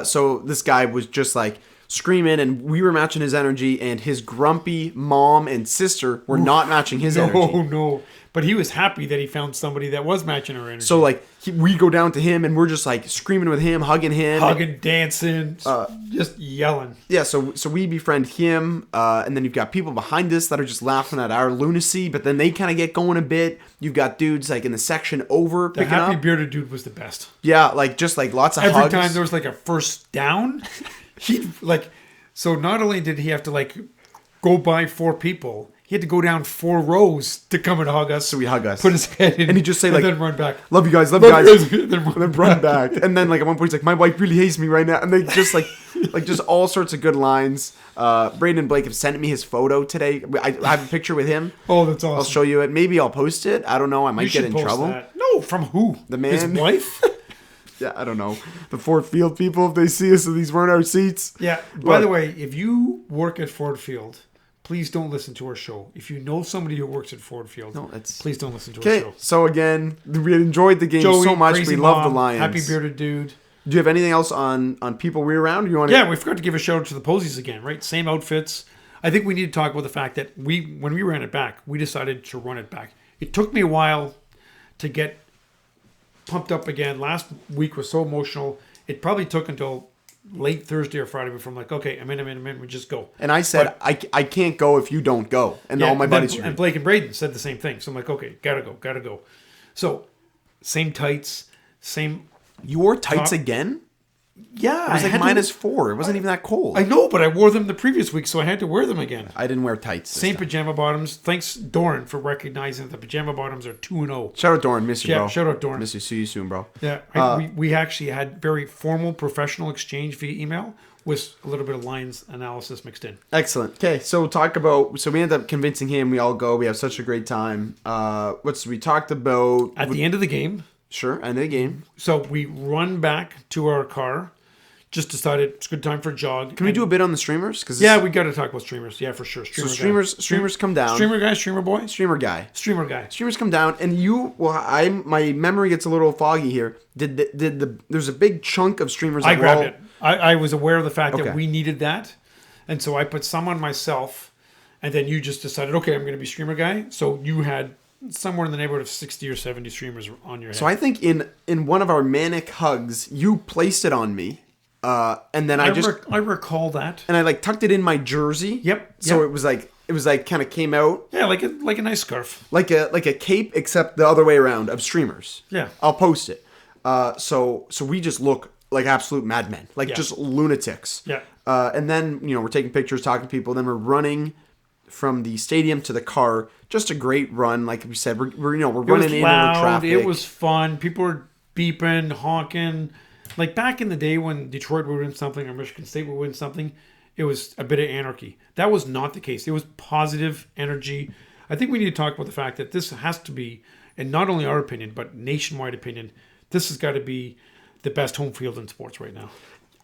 [SPEAKER 2] So this guy was just like screaming, and we were matching his energy, and his grumpy mom and sister were not matching his energy.
[SPEAKER 1] Oh no. But he was happy that he found somebody that was matching our energy.
[SPEAKER 2] So like we go down to him, and we're just like screaming with him, hugging,
[SPEAKER 1] dancing, just yelling.
[SPEAKER 2] Yeah, so we befriend him, and then you've got people behind us that are just laughing at our lunacy, but then they kind of get going a bit. You've got dudes like in the section over
[SPEAKER 1] the
[SPEAKER 2] picking
[SPEAKER 1] happy
[SPEAKER 2] up.
[SPEAKER 1] bearded dude was the best.
[SPEAKER 2] Yeah, like just like lots of
[SPEAKER 1] Every
[SPEAKER 2] hugs.
[SPEAKER 1] time there was like a first down, he like. So not only did he have to like go by 4 people, he had to go down 4 rows to come and hug us.
[SPEAKER 2] So he hug us,
[SPEAKER 1] put his head in,
[SPEAKER 2] and he just say like,
[SPEAKER 1] then run back.
[SPEAKER 2] Love you guys, then run back. And then like at one point he's like, my wife really hates me right now, and they just like just all sorts of good lines. Braden and Blake have sent me his photo today. I have a picture with him.
[SPEAKER 1] Oh, that's awesome.
[SPEAKER 2] I'll show you it. Maybe I'll post it. I don't know. I might get in trouble.
[SPEAKER 1] That. No, from who?
[SPEAKER 2] The man.
[SPEAKER 1] His wife?
[SPEAKER 2] Yeah, I don't know. The Ford Field people, if they see us, so these weren't our seats.
[SPEAKER 1] Yeah. By the way, if you work at Ford Field, please don't listen to our show. If you know somebody who works at Ford Field, please don't listen to our show.
[SPEAKER 2] So again, we enjoyed the game so much. We love the Lions.
[SPEAKER 1] Happy bearded dude.
[SPEAKER 2] Do you have anything else on people we were around?
[SPEAKER 1] Yeah, we forgot to give a shout out to the Posies again, right? Same outfits. I think we need to talk about the fact that when we ran it back, we decided to run it back. It took me a while to get pumped up again. Last week was so emotional. It probably took until late Thursday or Friday before I'm like, okay, I'm in, we just go.
[SPEAKER 2] And I said, I can't go if you don't go. And all my buddies
[SPEAKER 1] and Blake and Braden said the same thing. So I'm like, okay, gotta go. So same tights, same.
[SPEAKER 2] You wore tights again?
[SPEAKER 1] Yeah.
[SPEAKER 2] It was like -4. It wasn't even that cold.
[SPEAKER 1] I know, but I wore them the previous week, so I had to wear them again.
[SPEAKER 2] I didn't wear tights.
[SPEAKER 1] Same pajama bottoms. Thanks, Doran, for recognizing that the pajama bottoms are 2-0.
[SPEAKER 2] Shout out Doran. Miss you, bro.
[SPEAKER 1] Shout out Doran.
[SPEAKER 2] Miss you. See you soon, bro.
[SPEAKER 1] Yeah. We actually had very formal, professional exchange via email with a little bit of Lions analysis mixed in.
[SPEAKER 2] Excellent. Okay, so we ended up convincing him. We all go. We have such a great time. We talked about
[SPEAKER 1] at the end of the game.
[SPEAKER 2] Sure, end of the game.
[SPEAKER 1] So we run back to our car. Just decided it's a good time for a jog.
[SPEAKER 2] Can we do a bit on the streamers?
[SPEAKER 1] We got to talk about streamers. Yeah, for sure.
[SPEAKER 2] Streamers come down.
[SPEAKER 1] Streamer guy, streamer boy,
[SPEAKER 2] streamer guy.
[SPEAKER 1] Streamers
[SPEAKER 2] come down, and my memory gets a little foggy here. There's a big chunk of streamers.
[SPEAKER 1] I grabbed it. I was aware of the fact that we needed that, and so I put some on myself, and then you just decided, okay, I'm going to be streamer guy. So you had somewhere in the neighborhood of 60 or 70 streamers on your head.
[SPEAKER 2] So I think in one of our manic hugs, you placed it on me. And then I
[SPEAKER 1] recall that,
[SPEAKER 2] and I tucked it in my jersey.
[SPEAKER 1] Yep.
[SPEAKER 2] So it was kind of came out.
[SPEAKER 1] Yeah, like a nice scarf,
[SPEAKER 2] like a cape, except the other way around of streamers.
[SPEAKER 1] Yeah.
[SPEAKER 2] I'll post it. So we just look like absolute madmen, like just lunatics.
[SPEAKER 1] Yeah.
[SPEAKER 2] And then, we're taking pictures, talking to people. Then we're running from the stadium to the car. Just a great run. Like we said, we're running in over traffic.
[SPEAKER 1] It was fun. People were beeping, honking. Like back in the day when Detroit would win something or Michigan State would win something, it was a bit of anarchy. That was not the case. It was positive energy. I think we need to talk about the fact that this has to be, and not only our opinion, but nationwide opinion, this has got to be the best home field in sports right now.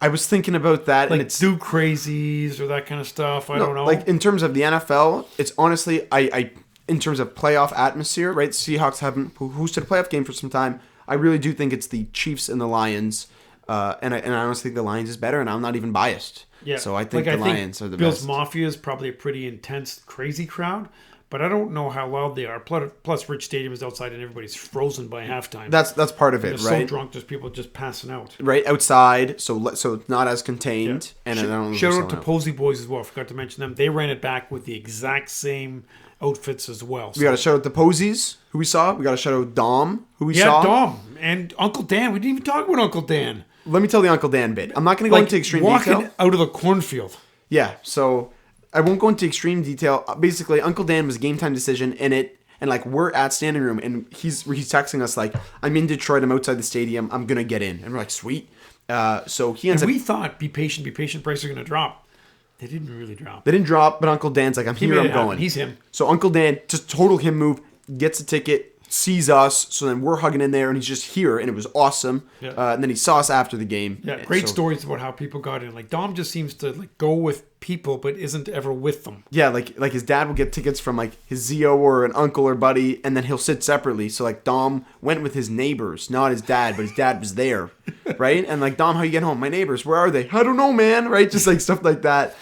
[SPEAKER 2] I was thinking about that.
[SPEAKER 1] Like
[SPEAKER 2] and it's
[SPEAKER 1] do crazies or that kind of stuff. I don't know.
[SPEAKER 2] Like in terms of the NFL, it's honestly, I in terms of playoff atmosphere, right? Seahawks haven't hosted a playoff game for some time. I really do think it's the Chiefs and the Lions. And I honestly think the Lions is better, and I'm not even biased.
[SPEAKER 1] Yeah.
[SPEAKER 2] So I think the Lions are the
[SPEAKER 1] Bills
[SPEAKER 2] best.
[SPEAKER 1] Mafia is probably a pretty intense, crazy crowd, but I don't know how loud they are. Plus, Rich Stadium is outside, and everybody's frozen by halftime.
[SPEAKER 2] That's part of it,
[SPEAKER 1] they're
[SPEAKER 2] right?
[SPEAKER 1] so drunk, there's people just passing out.
[SPEAKER 2] Right outside, so it's not as contained.
[SPEAKER 1] Yeah.
[SPEAKER 2] And I don't know
[SPEAKER 1] shout out to Posey Boys as well. I forgot to mention them. They ran it back with the exact same outfits as well.
[SPEAKER 2] We got to shout out the Posies, who we saw. We got to shout out Dom, who we saw.
[SPEAKER 1] Yeah, Dom and Uncle Dan. We didn't even talk about Uncle Dan.
[SPEAKER 2] Let me tell the Uncle Dan bit. I'm not going to go into extreme detail.
[SPEAKER 1] Walking out of the cornfield.
[SPEAKER 2] Yeah, so I won't go into extreme detail. Basically, Uncle Dan was a game time decision, and like we're at standing room, and he's texting us like, "I'm in Detroit. I'm outside the stadium. I'm gonna get in." And we're like, "Sweet." So he ends up.
[SPEAKER 1] We thought, be patient. Prices are gonna drop. They didn't really drop.
[SPEAKER 2] They didn't drop, but Uncle Dan's like, "I'm here. I'm going."
[SPEAKER 1] He's him.
[SPEAKER 2] So Uncle Dan, just total him move, gets a ticket. Sees us, so then we're hugging in there, and he's just here, and it was awesome.
[SPEAKER 1] Yeah.
[SPEAKER 2] And then he saw us after the game.
[SPEAKER 1] Yeah, great stories about how people got in. Like Dom just seems to like go with people, but isn't ever with them.
[SPEAKER 2] Yeah, like his dad will get tickets from like his Zio or an uncle or buddy, and then he'll sit separately. So like Dom went with his neighbors, not his dad, but his dad was there, right? And like Dom, how you get home? My neighbors, where are they? I don't know, man. Right? Just like stuff like that.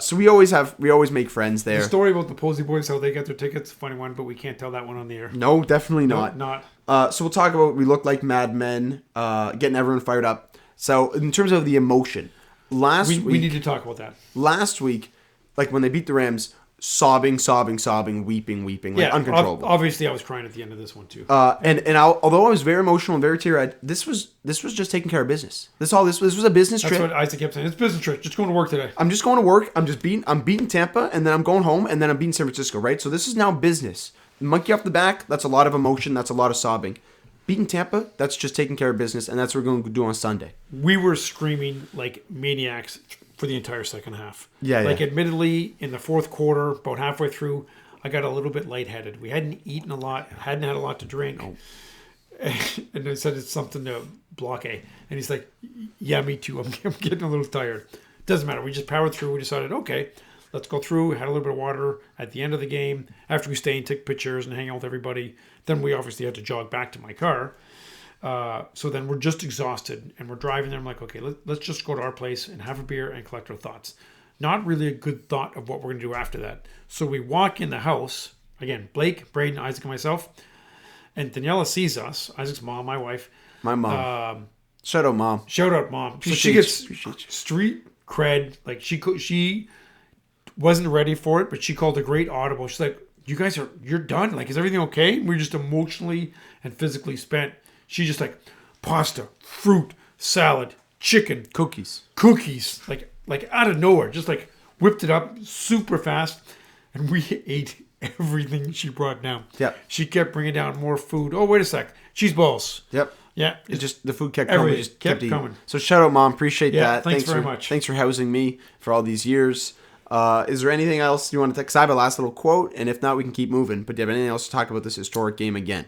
[SPEAKER 2] So we always make friends there.
[SPEAKER 1] The story about the Posey Boys, how they got their tickets, funny one, but we can't tell that one on the air.
[SPEAKER 2] No, definitely not.
[SPEAKER 1] No, not.
[SPEAKER 2] So we'll talk about we look like madmen, getting everyone fired up. So in terms of the emotion, we
[SPEAKER 1] need to talk about that.
[SPEAKER 2] Last week, like when they beat the Rams, sobbing, weeping, like uncontrollable.
[SPEAKER 1] Obviously, I was crying at the end of this one too.
[SPEAKER 2] Although I was very emotional and very teary-eyed, this was just taking care of business. This was a business trip.
[SPEAKER 1] That's what Isaac kept saying. It's a business trip. Just going to work today.
[SPEAKER 2] I'm just going to work. I'm beating Tampa, and then I'm going home, and then I'm beating San Francisco. Right. So this is now business. Monkey off the back. That's a lot of emotion. That's a lot of sobbing. Beating Tampa. That's just taking care of business, and that's what we're going to do on Sunday.
[SPEAKER 1] We were screaming like maniacs for the entire second half.
[SPEAKER 2] Yeah.
[SPEAKER 1] Admittedly, in the fourth quarter, about halfway through, I got a little bit lightheaded. We hadn't eaten a lot, hadn't had a lot to drink. No. And I said it's something to block A. And he's like, yeah, me too. I'm getting a little tired. Doesn't matter. We just powered through. We decided, okay, let's go through. We had a little bit of water at the end of the game. After we stayed and took pictures and hang out with everybody, then we obviously had to jog back to my car. So then we're just exhausted and we're driving there. I'm like, okay, let's just go to our place and have a beer and collect our thoughts. Not really a good thought of what we're going to do after that. So we walk in the house. Again, Blake, Braden, Isaac, and myself. And Daniela sees us. Isaac's mom, my wife.
[SPEAKER 2] My mom. Shout out, Mom.
[SPEAKER 1] Shout out, Mom. So she gets street cred. Like she wasn't ready for it, but she called a great audible. She's like, you're done. Like, is everything okay? We're just emotionally and physically spent. She just like pasta, fruit, salad, chicken,
[SPEAKER 2] cookies,
[SPEAKER 1] like out of nowhere, just like whipped it up super fast, and we ate everything she brought down.
[SPEAKER 2] Yeah,
[SPEAKER 1] she kept bringing down more food. Oh, wait a sec, cheese balls.
[SPEAKER 2] Yep.
[SPEAKER 1] Yeah,
[SPEAKER 2] it just the food kept coming. Just
[SPEAKER 1] kept coming.
[SPEAKER 2] So shout out, Mom. Appreciate that.
[SPEAKER 1] Thanks very much.
[SPEAKER 2] Thanks for housing me for all these years. Is there anything else you want to take? Because I have a last little quote, and if not, we can keep moving. But do you have anything else to talk about this historic game again?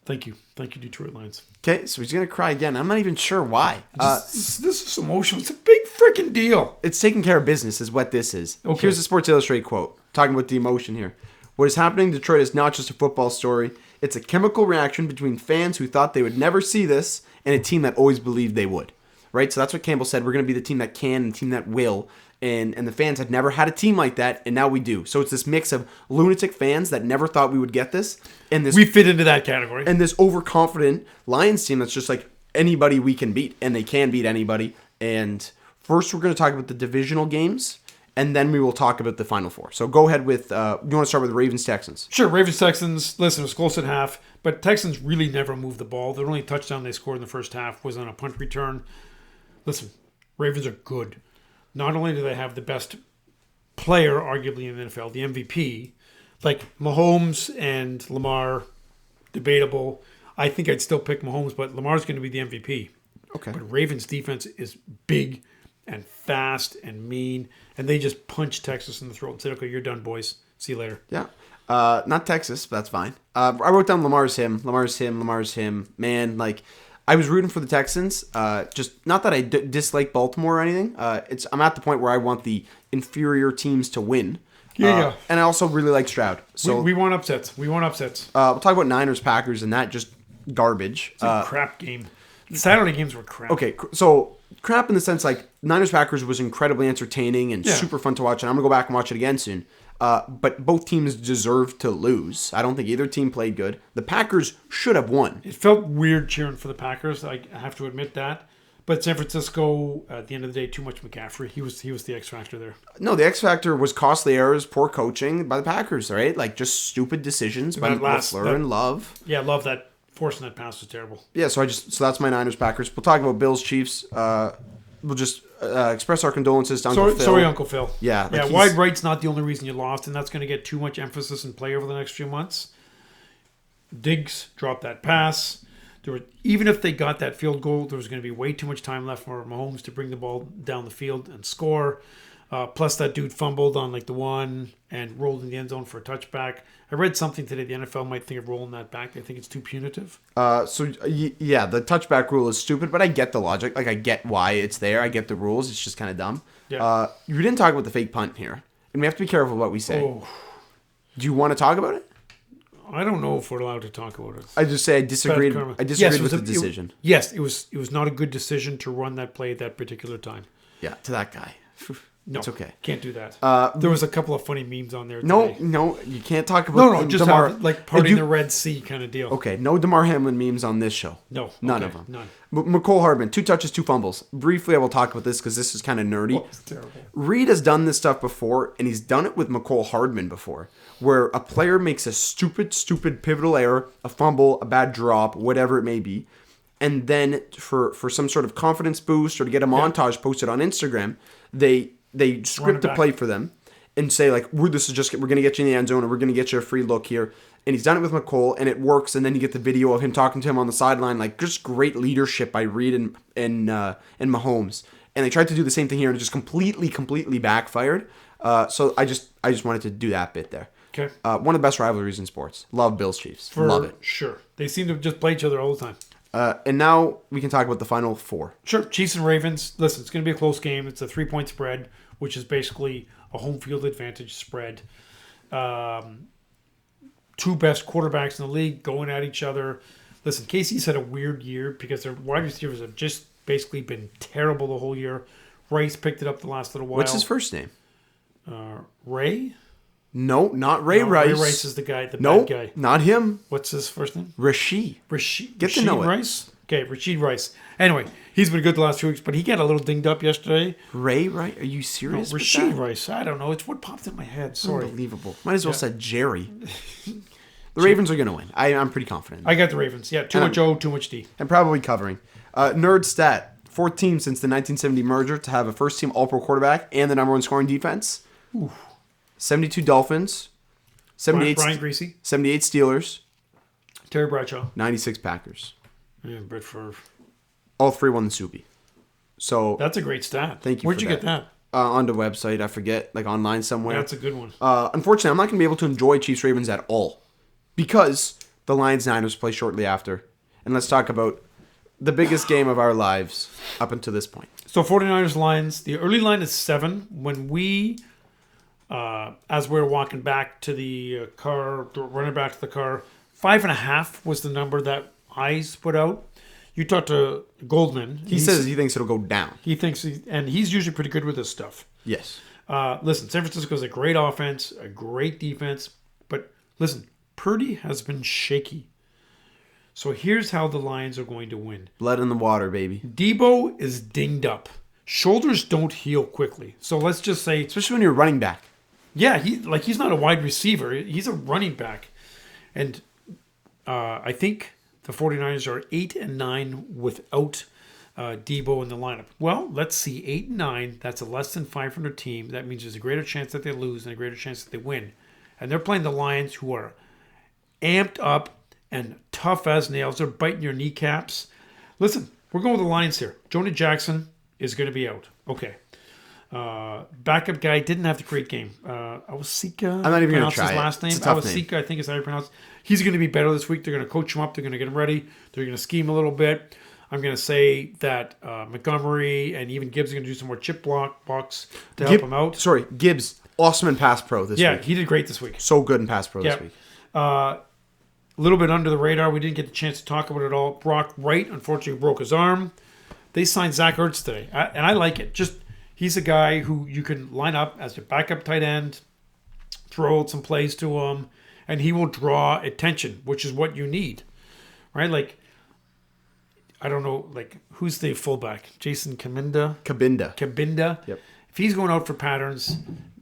[SPEAKER 1] Thank you, Detroit Lions.
[SPEAKER 2] Okay, so he's gonna cry again. I'm not even sure why.
[SPEAKER 1] This is emotional. It's a big freaking deal.
[SPEAKER 2] It's taking care of business, is what this is.
[SPEAKER 1] Okay.
[SPEAKER 2] Here's the Sports Illustrated quote, talking about the emotion here. What is happening in Detroit is not just a football story. It's a chemical reaction between fans who thought they would never see this and a team that always believed they would. Right? So that's what Campbell said. We're going to be the team that can and the team that will. And the fans had never had a team like that, and now we do. So it's this mix of lunatic fans that never thought we would get this, and this
[SPEAKER 1] we fit into that category,
[SPEAKER 2] and this overconfident Lions team that's just like anybody we can beat, and they can beat anybody. And first, we're going to talk about the divisional games, and then we will talk about the final four. So go ahead with, you want to start with Ravens Texans?
[SPEAKER 1] Sure, Ravens Texans. Listen, it was close at half, but Texans really never moved the ball. The only touchdown they scored in the first half was on a punt return. Listen, Ravens are good. Not only do they have the best player, arguably in the NFL, the MVP, like Mahomes and Lamar, debatable. I think I'd still pick Mahomes, but Lamar's going to be the MVP.
[SPEAKER 2] Okay.
[SPEAKER 1] But Ravens defense is big and fast and mean, and they just punched Texas in the throat and said, okay, you're done, boys. See you later.
[SPEAKER 2] Yeah. Not Texas, but that's fine. I wrote down Lamar's him. Man, like, I was rooting for the Texans. Just not that I dislike Baltimore or anything. I'm at the point where I want the inferior teams to win.
[SPEAKER 1] Yeah.
[SPEAKER 2] And I also really like Stroud. So
[SPEAKER 1] we want upsets. We'll
[SPEAKER 2] talk about Niners, Packers, and that just garbage.
[SPEAKER 1] It's a crap game. The Saturday games were crap.
[SPEAKER 2] Okay, so crap in the sense like Niners, Packers was incredibly entertaining and super fun to watch, and I'm going to go back and watch it again soon. But both teams deserved to lose. I don't think either team played good. The Packers should have won.
[SPEAKER 1] It felt weird cheering for the Packers. I have to admit that. But San Francisco, at the end of the day, too much McCaffrey. He was the X factor there.
[SPEAKER 2] No, the X factor was costly errors, poor coaching by the Packers, right? Like just stupid decisions by LaFleur and Love.
[SPEAKER 1] Yeah, Love that. Forcing that pass was terrible.
[SPEAKER 2] Yeah, so that's my Niners, Packers. We'll talk about Bills, Chiefs. We'll just express our condolences to Uncle Phil.
[SPEAKER 1] Sorry, Uncle Phil.
[SPEAKER 2] Yeah.
[SPEAKER 1] Like wide right's not the only reason you lost, and that's going to get too much emphasis and play over the next few months. Diggs dropped that pass. Even if they got that field goal, there was going to be way too much time left for Mahomes to bring the ball down the field and score. Plus, that dude fumbled on like the one and rolled in the end zone for a touchback. I read something today. The NFL might think of rolling that back. They think it's too punitive.
[SPEAKER 2] The touchback rule is stupid, but I get the logic. Like, I get why it's there. I get the rules. It's just kind of dumb.
[SPEAKER 1] Yeah.
[SPEAKER 2] We didn't talk about the fake punt here, and we have to be careful what we say.
[SPEAKER 1] Oh.
[SPEAKER 2] Do you want to talk about it?
[SPEAKER 1] I don't know if we're allowed to talk about it.
[SPEAKER 2] I just say I disagreed. I disagreed with the decision.
[SPEAKER 1] It was not a good decision to run that play at that particular time.
[SPEAKER 2] Yeah, to that guy.
[SPEAKER 1] No,
[SPEAKER 2] it's okay.
[SPEAKER 1] Can't do that. There was a couple of funny memes on there today.
[SPEAKER 2] No, you can't talk about
[SPEAKER 1] just like parting the Red Sea kind of deal.
[SPEAKER 2] Okay, no DeMar Hamlin memes on this show.
[SPEAKER 1] No.
[SPEAKER 2] None of them.
[SPEAKER 1] None.
[SPEAKER 2] McCole Hardman, 2 touches, 2 fumbles. Briefly, I will talk about this because this is kind of nerdy.
[SPEAKER 1] Oh, it's terrible.
[SPEAKER 2] Reed has done this stuff before, and he's done it with McCole Hardman before, where a player makes a stupid pivotal error, a fumble, a bad drop, whatever it may be, and then for some sort of confidence boost or to get a montage posted on Instagram, they script a play for them and say like, we're going to get you in the end zone, or we're going to get you a free look here. And he's done it with McCole, and it works. And then you get the video of him talking to him on the sideline, like just great leadership by Reed and Mahomes. And they tried to do the same thing here, and it just completely backfired. So I just wanted to do that bit there.
[SPEAKER 1] Okay.
[SPEAKER 2] One of the best rivalries in sports. Love Bills Chiefs. Love it.
[SPEAKER 1] Sure. They seem to just play each other all the time.
[SPEAKER 2] And now we can talk about the final 4.
[SPEAKER 1] Sure. Chiefs and Ravens. Listen, it's going to be a close game. It's a 3-point spread, which is basically a home field advantage spread. 2 best quarterbacks in the league going at each other. Listen, KC's had a weird year because their wide receivers have just basically been terrible the whole year. Rice picked it up the last little while.
[SPEAKER 2] What's his first name?
[SPEAKER 1] Ray?
[SPEAKER 2] No, not Ray Rice.
[SPEAKER 1] Ray Rice is the guy, bad guy.
[SPEAKER 2] Not him.
[SPEAKER 1] What's his first name?
[SPEAKER 2] Rashid. Get to know it.
[SPEAKER 1] Rice? Okay, Rashid Rice. Anyway, he's been good the last 2 weeks, but he got a little dinged up yesterday.
[SPEAKER 2] Ray Rice? Are you serious?
[SPEAKER 1] No, Rashid Rice. I don't know. It's what popped in my head. Sorry.
[SPEAKER 2] Unbelievable. Might as well said Jerry. The Ravens are going to win. I'm pretty confident.
[SPEAKER 1] I got the Ravens. Yeah, too much O, too much D.
[SPEAKER 2] And probably covering. Nerd stat. 4th team since the 1970 merger to have a first-team All-Pro quarterback and the number 1 scoring defense.
[SPEAKER 1] Ooh.
[SPEAKER 2] 72 Dolphins. 78
[SPEAKER 1] Brian Greasy.
[SPEAKER 2] 78 Steelers.
[SPEAKER 1] Terry Bradshaw.
[SPEAKER 2] 96 Packers.
[SPEAKER 1] Yeah, Brett Favre.
[SPEAKER 2] All 3 won the Soupy. So
[SPEAKER 1] that's a great stat.
[SPEAKER 2] Thank you.
[SPEAKER 1] Where'd you get that?
[SPEAKER 2] On the website, I forget, like online somewhere.
[SPEAKER 1] That's a good one.
[SPEAKER 2] Unfortunately, I'm not going to be able to enjoy Chiefs Ravens at all because the Lions Niners play shortly after. And let's talk about the biggest game of our lives up until this point.
[SPEAKER 1] So 49ers Lions, the early line is 7. When we, as we were walking back to the car, running back to the car, 5.5 was the number that Eyes put out. You talked to Goldman.
[SPEAKER 2] He says he thinks it'll go down.
[SPEAKER 1] He thinks, and he's usually pretty good with this stuff.
[SPEAKER 2] Yes.
[SPEAKER 1] Listen, San Francisco's a great offense, a great defense, but listen, Purdy has been shaky. So here's how the Lions are going to win.
[SPEAKER 2] Blood in the water, baby.
[SPEAKER 1] Debo is dinged up. shoulders don't heal quickly. So let's just say,
[SPEAKER 2] Especially when you're running back.
[SPEAKER 1] yeah, he's not a wide receiver. He's a running back. And I think the 49ers are 8-9 without Debo in the lineup. Well, let's see. 8-9, that's a less than 500 team. That means there's a greater chance that they lose and a greater chance that they win. And they're playing the Lions, who are amped up and tough as nails. They're biting your kneecaps. Listen, we're going with the Lions here. Jonah Jackson is going to be out. Okay. Backup guy didn't have the great game. Awosika.
[SPEAKER 2] I'm not even going to try
[SPEAKER 1] his last name.
[SPEAKER 2] It's a tough
[SPEAKER 1] Awosika,
[SPEAKER 2] name.
[SPEAKER 1] I think is how you pronounce it. He's going to be better this week. They're going to coach him up. They're going to get him ready. They're going to scheme a little bit. I'm going to say that Montgomery and even Gibbs are going to do some more chip blocks to help him out.
[SPEAKER 2] Sorry, Gibbs, awesome in pass pro this week.
[SPEAKER 1] Yeah, he did great this week.
[SPEAKER 2] So good in pass pro this week.
[SPEAKER 1] A little bit under the radar. We didn't get the chance to talk about it all. Brock Wright, unfortunately, broke his arm. They signed Zach Ertz today, and I like it. He's a guy who you can line up as your backup tight end, throw out some plays to him, and he will draw attention, which is what you need, right? Like, I don't know, like, who's the fullback? Jason Cabinda?
[SPEAKER 2] Yep.
[SPEAKER 1] If he's going out for patterns,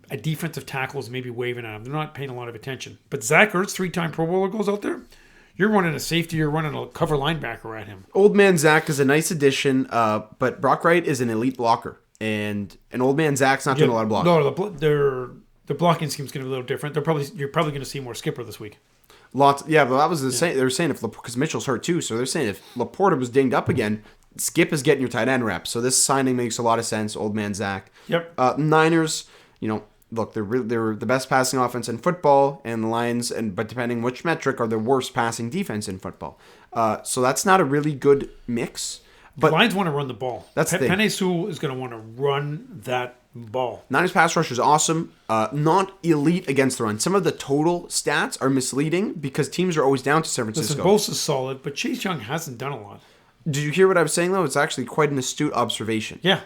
[SPEAKER 1] a defensive tackle is maybe waving at him. They're not paying a lot of attention. But Zach Ertz, 3-time Pro Bowler, goes out there. You're running a safety. You're running a cover linebacker at him.
[SPEAKER 2] Old man Zach is a nice addition, but Brock Wright is an elite blocker. And an old man Zach's not doing a lot of blocking.
[SPEAKER 1] No, the blocking scheme's going to be a little different. You're probably going to see more Skipper this week.
[SPEAKER 2] Lots, yeah, but that was the same. They were saying because Mitchell's hurt too, so they're saying if Laporta was dinged up again, Skip is getting your tight end reps. So this signing makes a lot of sense. Old man Zach.
[SPEAKER 1] Yep.
[SPEAKER 2] Niners, look, they're the best passing offense in football, and the Lions, but depending which metric, are the worst passing defense in football. So that's not a really good mix. But
[SPEAKER 1] the Lions want to run the ball.
[SPEAKER 2] That's the thing.
[SPEAKER 1] Penei Sewell is going to want to run that ball.
[SPEAKER 2] Niners pass rush is awesome. Not elite against the run. Some of the total stats are misleading because teams are always down to San Francisco.
[SPEAKER 1] Listen, Bosa's solid, but Chase Young hasn't done a lot.
[SPEAKER 2] Did you hear what I was saying, though? It's actually quite an astute observation.
[SPEAKER 1] Yeah.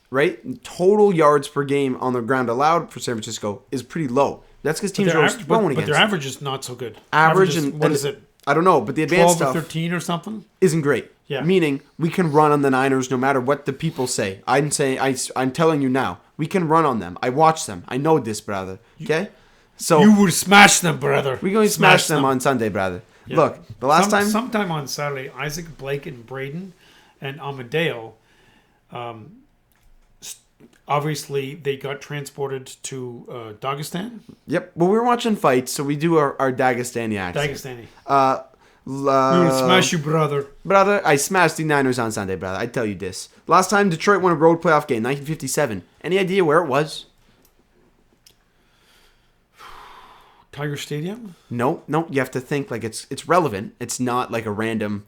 [SPEAKER 2] Right? Total yards per game on the ground allowed for San Francisco is pretty low. That's because teams are always throwing against
[SPEAKER 1] But their average is not so good.
[SPEAKER 2] Average
[SPEAKER 1] what is it?
[SPEAKER 2] I don't know, but the advanced
[SPEAKER 1] 12
[SPEAKER 2] stuff
[SPEAKER 1] or 13 or something?
[SPEAKER 2] isn't great.
[SPEAKER 1] Yeah.
[SPEAKER 2] Meaning, we can run on the Niners no matter what the people say. I'm telling you now, we can run on them. I watch them. I know this, brother. Okay? So
[SPEAKER 1] You would smash them, brother.
[SPEAKER 2] we're going to smash them on Sunday, brother.
[SPEAKER 1] Yeah.
[SPEAKER 2] Look, the last time...
[SPEAKER 1] Sometime on Saturday, Isaac, Blake, and Braden and Amadeo, obviously, they got transported to Dagestan.
[SPEAKER 2] Yep. Well, we were watching fights, so we do our Dagestani accent.
[SPEAKER 1] Dagestani. We will smash you, brother.
[SPEAKER 2] Brother, I smashed the Niners on Sunday, brother. I tell you this. Last time Detroit won a road playoff game, 1957. Any idea where it was?
[SPEAKER 1] Tiger Stadium?
[SPEAKER 2] No. You have to think like it's relevant. It's not like a random...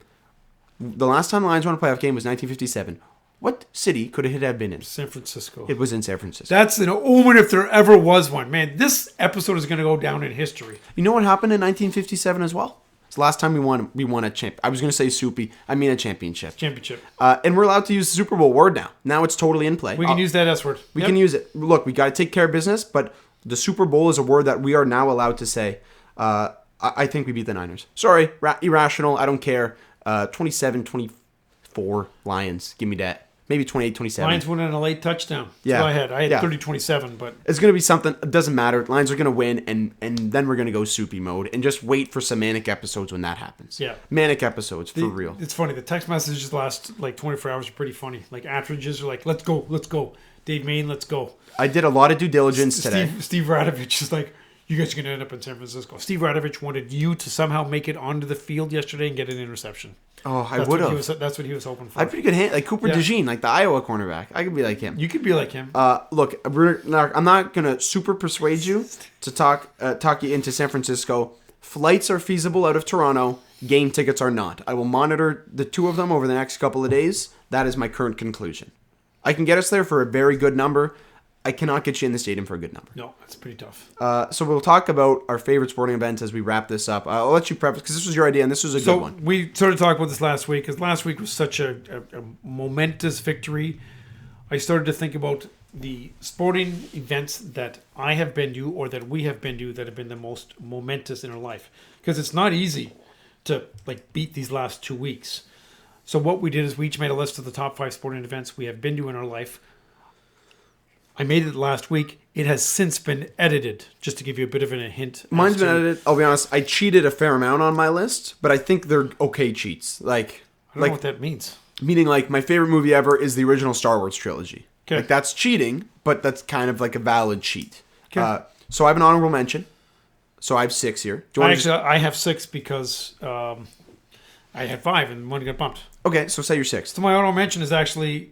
[SPEAKER 2] The last time the Lions won a playoff game was 1957. What city could it have been in?
[SPEAKER 1] San Francisco.
[SPEAKER 2] It was in San Francisco.
[SPEAKER 1] That's an omen if there ever was one. Man, this episode is going to go down in history.
[SPEAKER 2] You know what happened in 1957 as well? It's the last time we won a champ. I was going to say soupy. I mean a championship. And we're allowed to use the Super Bowl word now. Now it's totally in play.
[SPEAKER 1] We can use that S word.
[SPEAKER 2] We can use it. Look, we got to take care of business, but the Super Bowl is a word that we are now allowed to say. I think we beat the Niners. Sorry, irrational. I don't care. 27-24 Lions. Give me that. Maybe 28-27.
[SPEAKER 1] Lions win on a late touchdown.
[SPEAKER 2] Yeah.
[SPEAKER 1] Go ahead. I had 30-27, but
[SPEAKER 2] it's going to be something. It doesn't matter. Lions are going to win, and then we're going to go soupy mode and just wait for some manic episodes when that happens.
[SPEAKER 1] Yeah.
[SPEAKER 2] Manic episodes, for real.
[SPEAKER 1] It's funny. The text messages last like 24 hours are pretty funny. Like Attridges are like, let's go. Dave Main, let's go.
[SPEAKER 2] I did a lot of due diligence today.
[SPEAKER 1] Steve Radovich is like, you guys are going to end up in San Francisco. Steve Radovich wanted you to somehow make it onto the field yesterday and get an interception.
[SPEAKER 2] Oh, I would have.
[SPEAKER 1] That's what he was hoping for.
[SPEAKER 2] I had pretty good hand, like Cooper DeJean, like the Iowa cornerback. I could be like him.
[SPEAKER 1] You could be like him.
[SPEAKER 2] Look, I'm not gonna super persuade you to talk you into San Francisco. Flights are feasible out of Toronto. Game tickets are not. I will monitor the two of them over the next couple of days. That is my current conclusion. I can get us there for a very good number. I cannot get you in the stadium for a good number.
[SPEAKER 1] No, that's pretty tough.
[SPEAKER 2] So we'll talk about our favorite sporting events as we wrap this up. I'll let you preface, because this was your idea, and this was a good one.
[SPEAKER 1] We sort of talked about this last week, because last week was such a momentous victory. I started to think about the sporting events that I have been to, or that we have been to, that have been the most momentous in our life. Because it's not easy to beat these last 2 weeks. So what we did is we each made a list of the top 5 sporting events we have been to in our life. I made it last week. It has since been edited, just to give you a bit of a hint.
[SPEAKER 2] Mine's been edited. I'll be honest. I cheated a fair amount on my list, but I think they're okay cheats.
[SPEAKER 1] I don't know what that means.
[SPEAKER 2] Meaning, like, my favorite movie ever is the original Star Wars trilogy.
[SPEAKER 1] Okay.
[SPEAKER 2] Like, that's cheating, but that's kind of like a valid cheat.
[SPEAKER 1] Okay.
[SPEAKER 2] So I have an honorable mention. So I have 6 here. Do you want
[SPEAKER 1] I have 6 because I had 5 and one got bumped.
[SPEAKER 2] Okay, so say your 6th.
[SPEAKER 1] So my honorable mention is actually,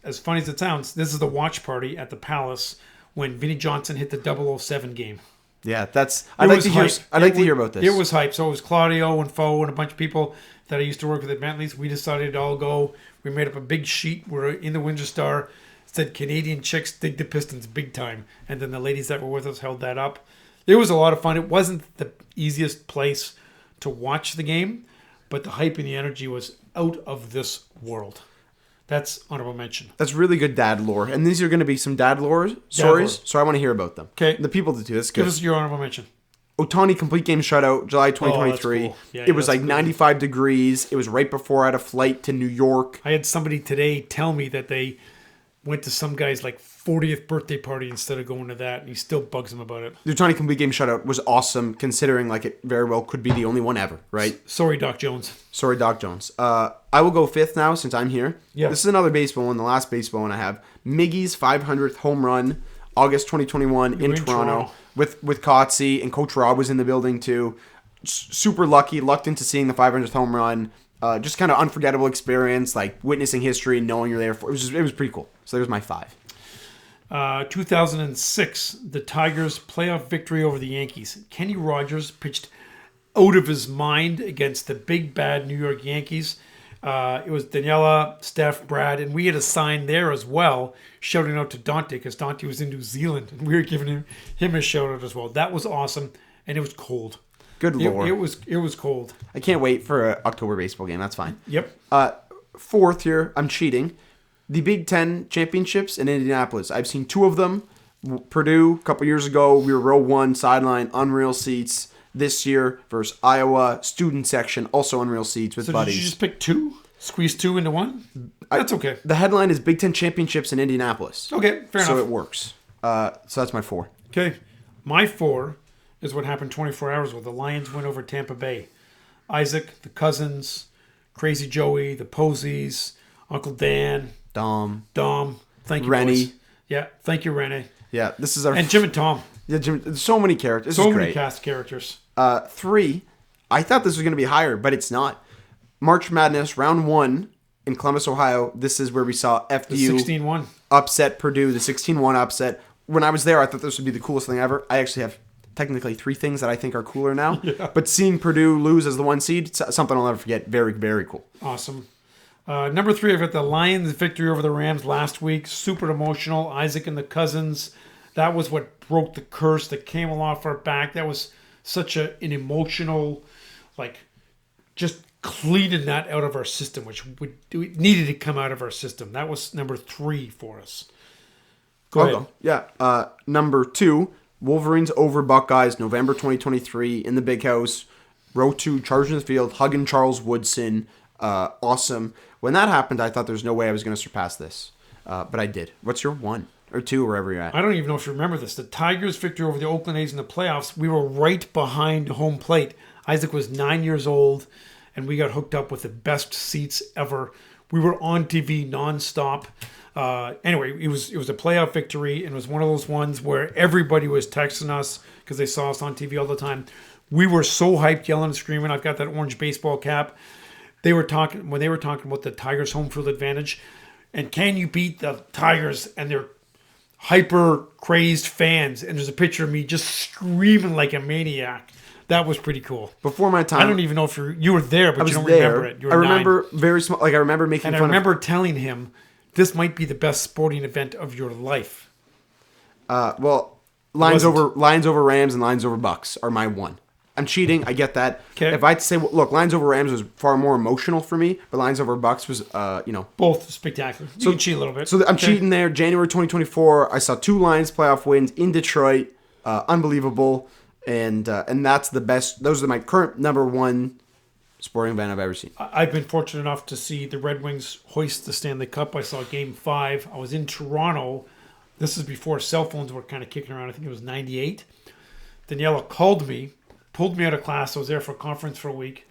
[SPEAKER 1] as funny as it sounds, this is the watch party at the Palace when Vinnie Johnson hit the 007 game.
[SPEAKER 2] Yeah, I'd like to hear about this.
[SPEAKER 1] It was hype. So it was Claudio and Foe and a bunch of people that I used to work with at Bentley's. We decided to all go. We made up a big sheet. We're in the Windsor Star. It said Canadian chicks dig the Pistons big time. And then the ladies that were with us held that up. It was a lot of fun. It wasn't the easiest place to watch the game, but the hype and the energy was out of this world. That's honorable mention.
[SPEAKER 2] That's really good dad lore. And these are going to be some dad lore stories, so I want to hear about them.
[SPEAKER 1] Okay.
[SPEAKER 2] The people that do this.
[SPEAKER 1] Give us your honorable mention.
[SPEAKER 2] Otani complete game shutout, July 2023.
[SPEAKER 1] Oh, cool. Yeah,
[SPEAKER 2] it was like 95 degrees. It was right before I had a flight to New York.
[SPEAKER 1] I had somebody today tell me that they went to some guy's like 40th birthday party instead of going to that, and he still bugs him about it.
[SPEAKER 2] The Otani complete game shutout was awesome, considering like it very well could be the only one ever, right?
[SPEAKER 1] Sorry, Doc Jones.
[SPEAKER 2] Sorry, Doc Jones. I will go 5th now since I'm here.
[SPEAKER 1] Yeah.
[SPEAKER 2] This is another baseball one, the last baseball one I have. Miggy's 500th home run, August 2021 in Toronto. With Kotze, and Coach Rob was in the building too. Super lucked into seeing the 500th home run. Just kind of unforgettable experience, like witnessing history and knowing you're there for it was pretty cool. So there's my 5.
[SPEAKER 1] 2006, the Tigers' playoff victory over the Yankees. Kenny Rogers pitched out of his mind against the big bad New York Yankees. It was Daniela, Steph, Brad, and we had a sign there as well, shouting out to Dante because Dante was in New Zealand, and we were giving him a shout out as well. That was awesome, and it was cold.
[SPEAKER 2] Good lord.
[SPEAKER 1] It was cold.
[SPEAKER 2] I can't wait for an October baseball game. That's fine.
[SPEAKER 1] Yep.
[SPEAKER 2] 4th here, I'm cheating. The Big Ten championships in Indianapolis. I've seen 2 of them. Purdue, a couple years ago, we were row 1, sideline, unreal seats. This year versus Iowa, student section, also unreal seats with buddies.
[SPEAKER 1] Did you just pick 2? Squeeze 2 into 1? That's okay.
[SPEAKER 2] The headline is Big Ten championships in Indianapolis.
[SPEAKER 1] Okay, fair enough.
[SPEAKER 2] So it works. So that's my 4.
[SPEAKER 1] Okay. My 4 is what happened 24 hours ago. The Lions went over Tampa Bay. Isaac, the Cousins, Crazy Joey, the Posies, Uncle Dan,
[SPEAKER 2] Dom.
[SPEAKER 1] Thank you,
[SPEAKER 2] Rennie.
[SPEAKER 1] boys. Yeah, thank you, Rennie.
[SPEAKER 2] Yeah, this is our...
[SPEAKER 1] And Jim and Tom.
[SPEAKER 2] Yeah, Jim. There's so many characters.
[SPEAKER 1] So many cast characters.
[SPEAKER 2] 3, I thought this was going to be higher, but it's not. March Madness, round 1 in Columbus, Ohio. This is where we saw FDU...
[SPEAKER 1] The 16-1.
[SPEAKER 2] Upset Purdue, the 16-1 upset. When I was there, I thought this would be the coolest thing ever. I actually have technically 3 things that I think are cooler now.
[SPEAKER 1] Yeah.
[SPEAKER 2] But seeing Purdue lose as the 1 seed, something I'll never forget. Very, very cool.
[SPEAKER 1] Awesome. Number 3, I've got the Lions' victory over the Rams last week. Super emotional. Isaac and the Cousins. That was what broke the curse that came off our back. That was such an emotional, like, just cleaning that out of our system, which needed to come out of our system. That was number 3 for us. Go ahead.
[SPEAKER 2] Yeah. Number 2, Wolverines over Buckeyes, November 2023 in the Big House. Row 2, Chargers in the field, hugging Charles Woodson. Awesome. When that happened, I thought there's no way I was going to surpass this. But I did. What's your 1 or 2, wherever you're at?
[SPEAKER 1] I don't even know if you remember this. The Tigers' victory over the Oakland A's in the playoffs, we were right behind home plate. Isaac was 9 years old, and we got hooked up with the best seats ever. We were on TV nonstop. Anyway, it was a playoff victory, and it was one of those ones where everybody was texting us because they saw us on TV all the time. We were so hyped, yelling and screaming. I've got that orange baseball cap. When they were talking about the Tigers' home field advantage, and can you beat the Tigers and their hyper crazed fans? And there's a picture of me just screaming like a maniac. That was pretty cool.
[SPEAKER 2] Before my time,
[SPEAKER 1] I don't even know if you were there, but you don't remember it. You were
[SPEAKER 2] I remember 9. Very small. Like I remember making
[SPEAKER 1] and
[SPEAKER 2] fun.
[SPEAKER 1] I remember telling him, "This might be the best sporting event of your life."
[SPEAKER 2] Well, Lions over Rams and Lions over Bucs are my 1. I'm cheating. I get that.
[SPEAKER 1] Okay.
[SPEAKER 2] If I had to say, look, Lions over Rams was far more emotional for me, but Lions over Bucs was,
[SPEAKER 1] both spectacular. You can cheat a little bit.
[SPEAKER 2] So I'm cheating there. January 2024, I saw 2 Lions playoff wins in Detroit. Unbelievable. And that's the best. Those are my current number 1 sporting event I've ever seen.
[SPEAKER 1] I've been fortunate enough to see the Red Wings hoist the Stanley Cup. I saw Game 5. I was in Toronto This is before cell phones were kind of kicking around. I think it was 98. Daniela called me, pulled me out of class. I was there for a conference for a week.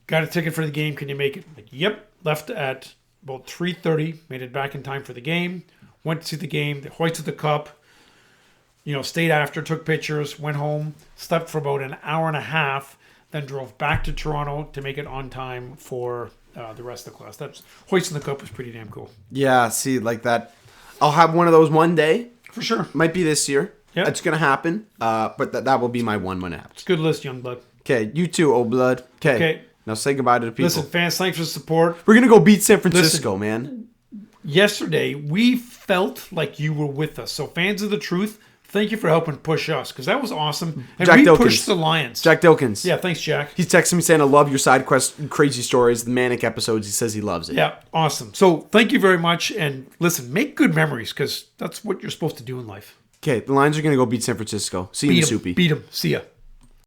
[SPEAKER 1] Got a ticket for the game. Can you make it? I'm like, yep. Left at about 3:30. Made it back in time for the game. Went to see the game. They hoisted the cup. Stayed after, took pictures, went home, slept for about an hour and a half, then drove back to Toronto to make it on time for the rest of the class. That's hoisting the cup was pretty damn cool.
[SPEAKER 2] Yeah, see, like that. I'll have one of those one day.
[SPEAKER 1] For sure.
[SPEAKER 2] Might be this year.
[SPEAKER 1] Yeah.
[SPEAKER 2] It's going to happen. But that will be my one when it happens.
[SPEAKER 1] Good list, young blood.
[SPEAKER 2] Okay, you too, old blood. Okay. Now say goodbye to the people.
[SPEAKER 1] Listen, fans, thanks for the support.
[SPEAKER 2] We're going to go beat San Francisco, man.
[SPEAKER 1] Yesterday, we felt like you were with us. So fans of the truth, thank you for helping push us, because that was awesome. And
[SPEAKER 2] Jack
[SPEAKER 1] we
[SPEAKER 2] Dilkins.
[SPEAKER 1] pushed the Lions.
[SPEAKER 2] Jack Dilkins.
[SPEAKER 1] Yeah, thanks, Jack.
[SPEAKER 2] He's texting me saying, I love your side quest crazy stories, the manic episodes. He says he loves it.
[SPEAKER 1] Yeah, awesome. So thank you very much. And listen, make good memories, because that's what you're supposed to do in life.
[SPEAKER 2] Okay, the Lions are going to go beat San Francisco. See you in the soupy.
[SPEAKER 1] Beat them. See ya.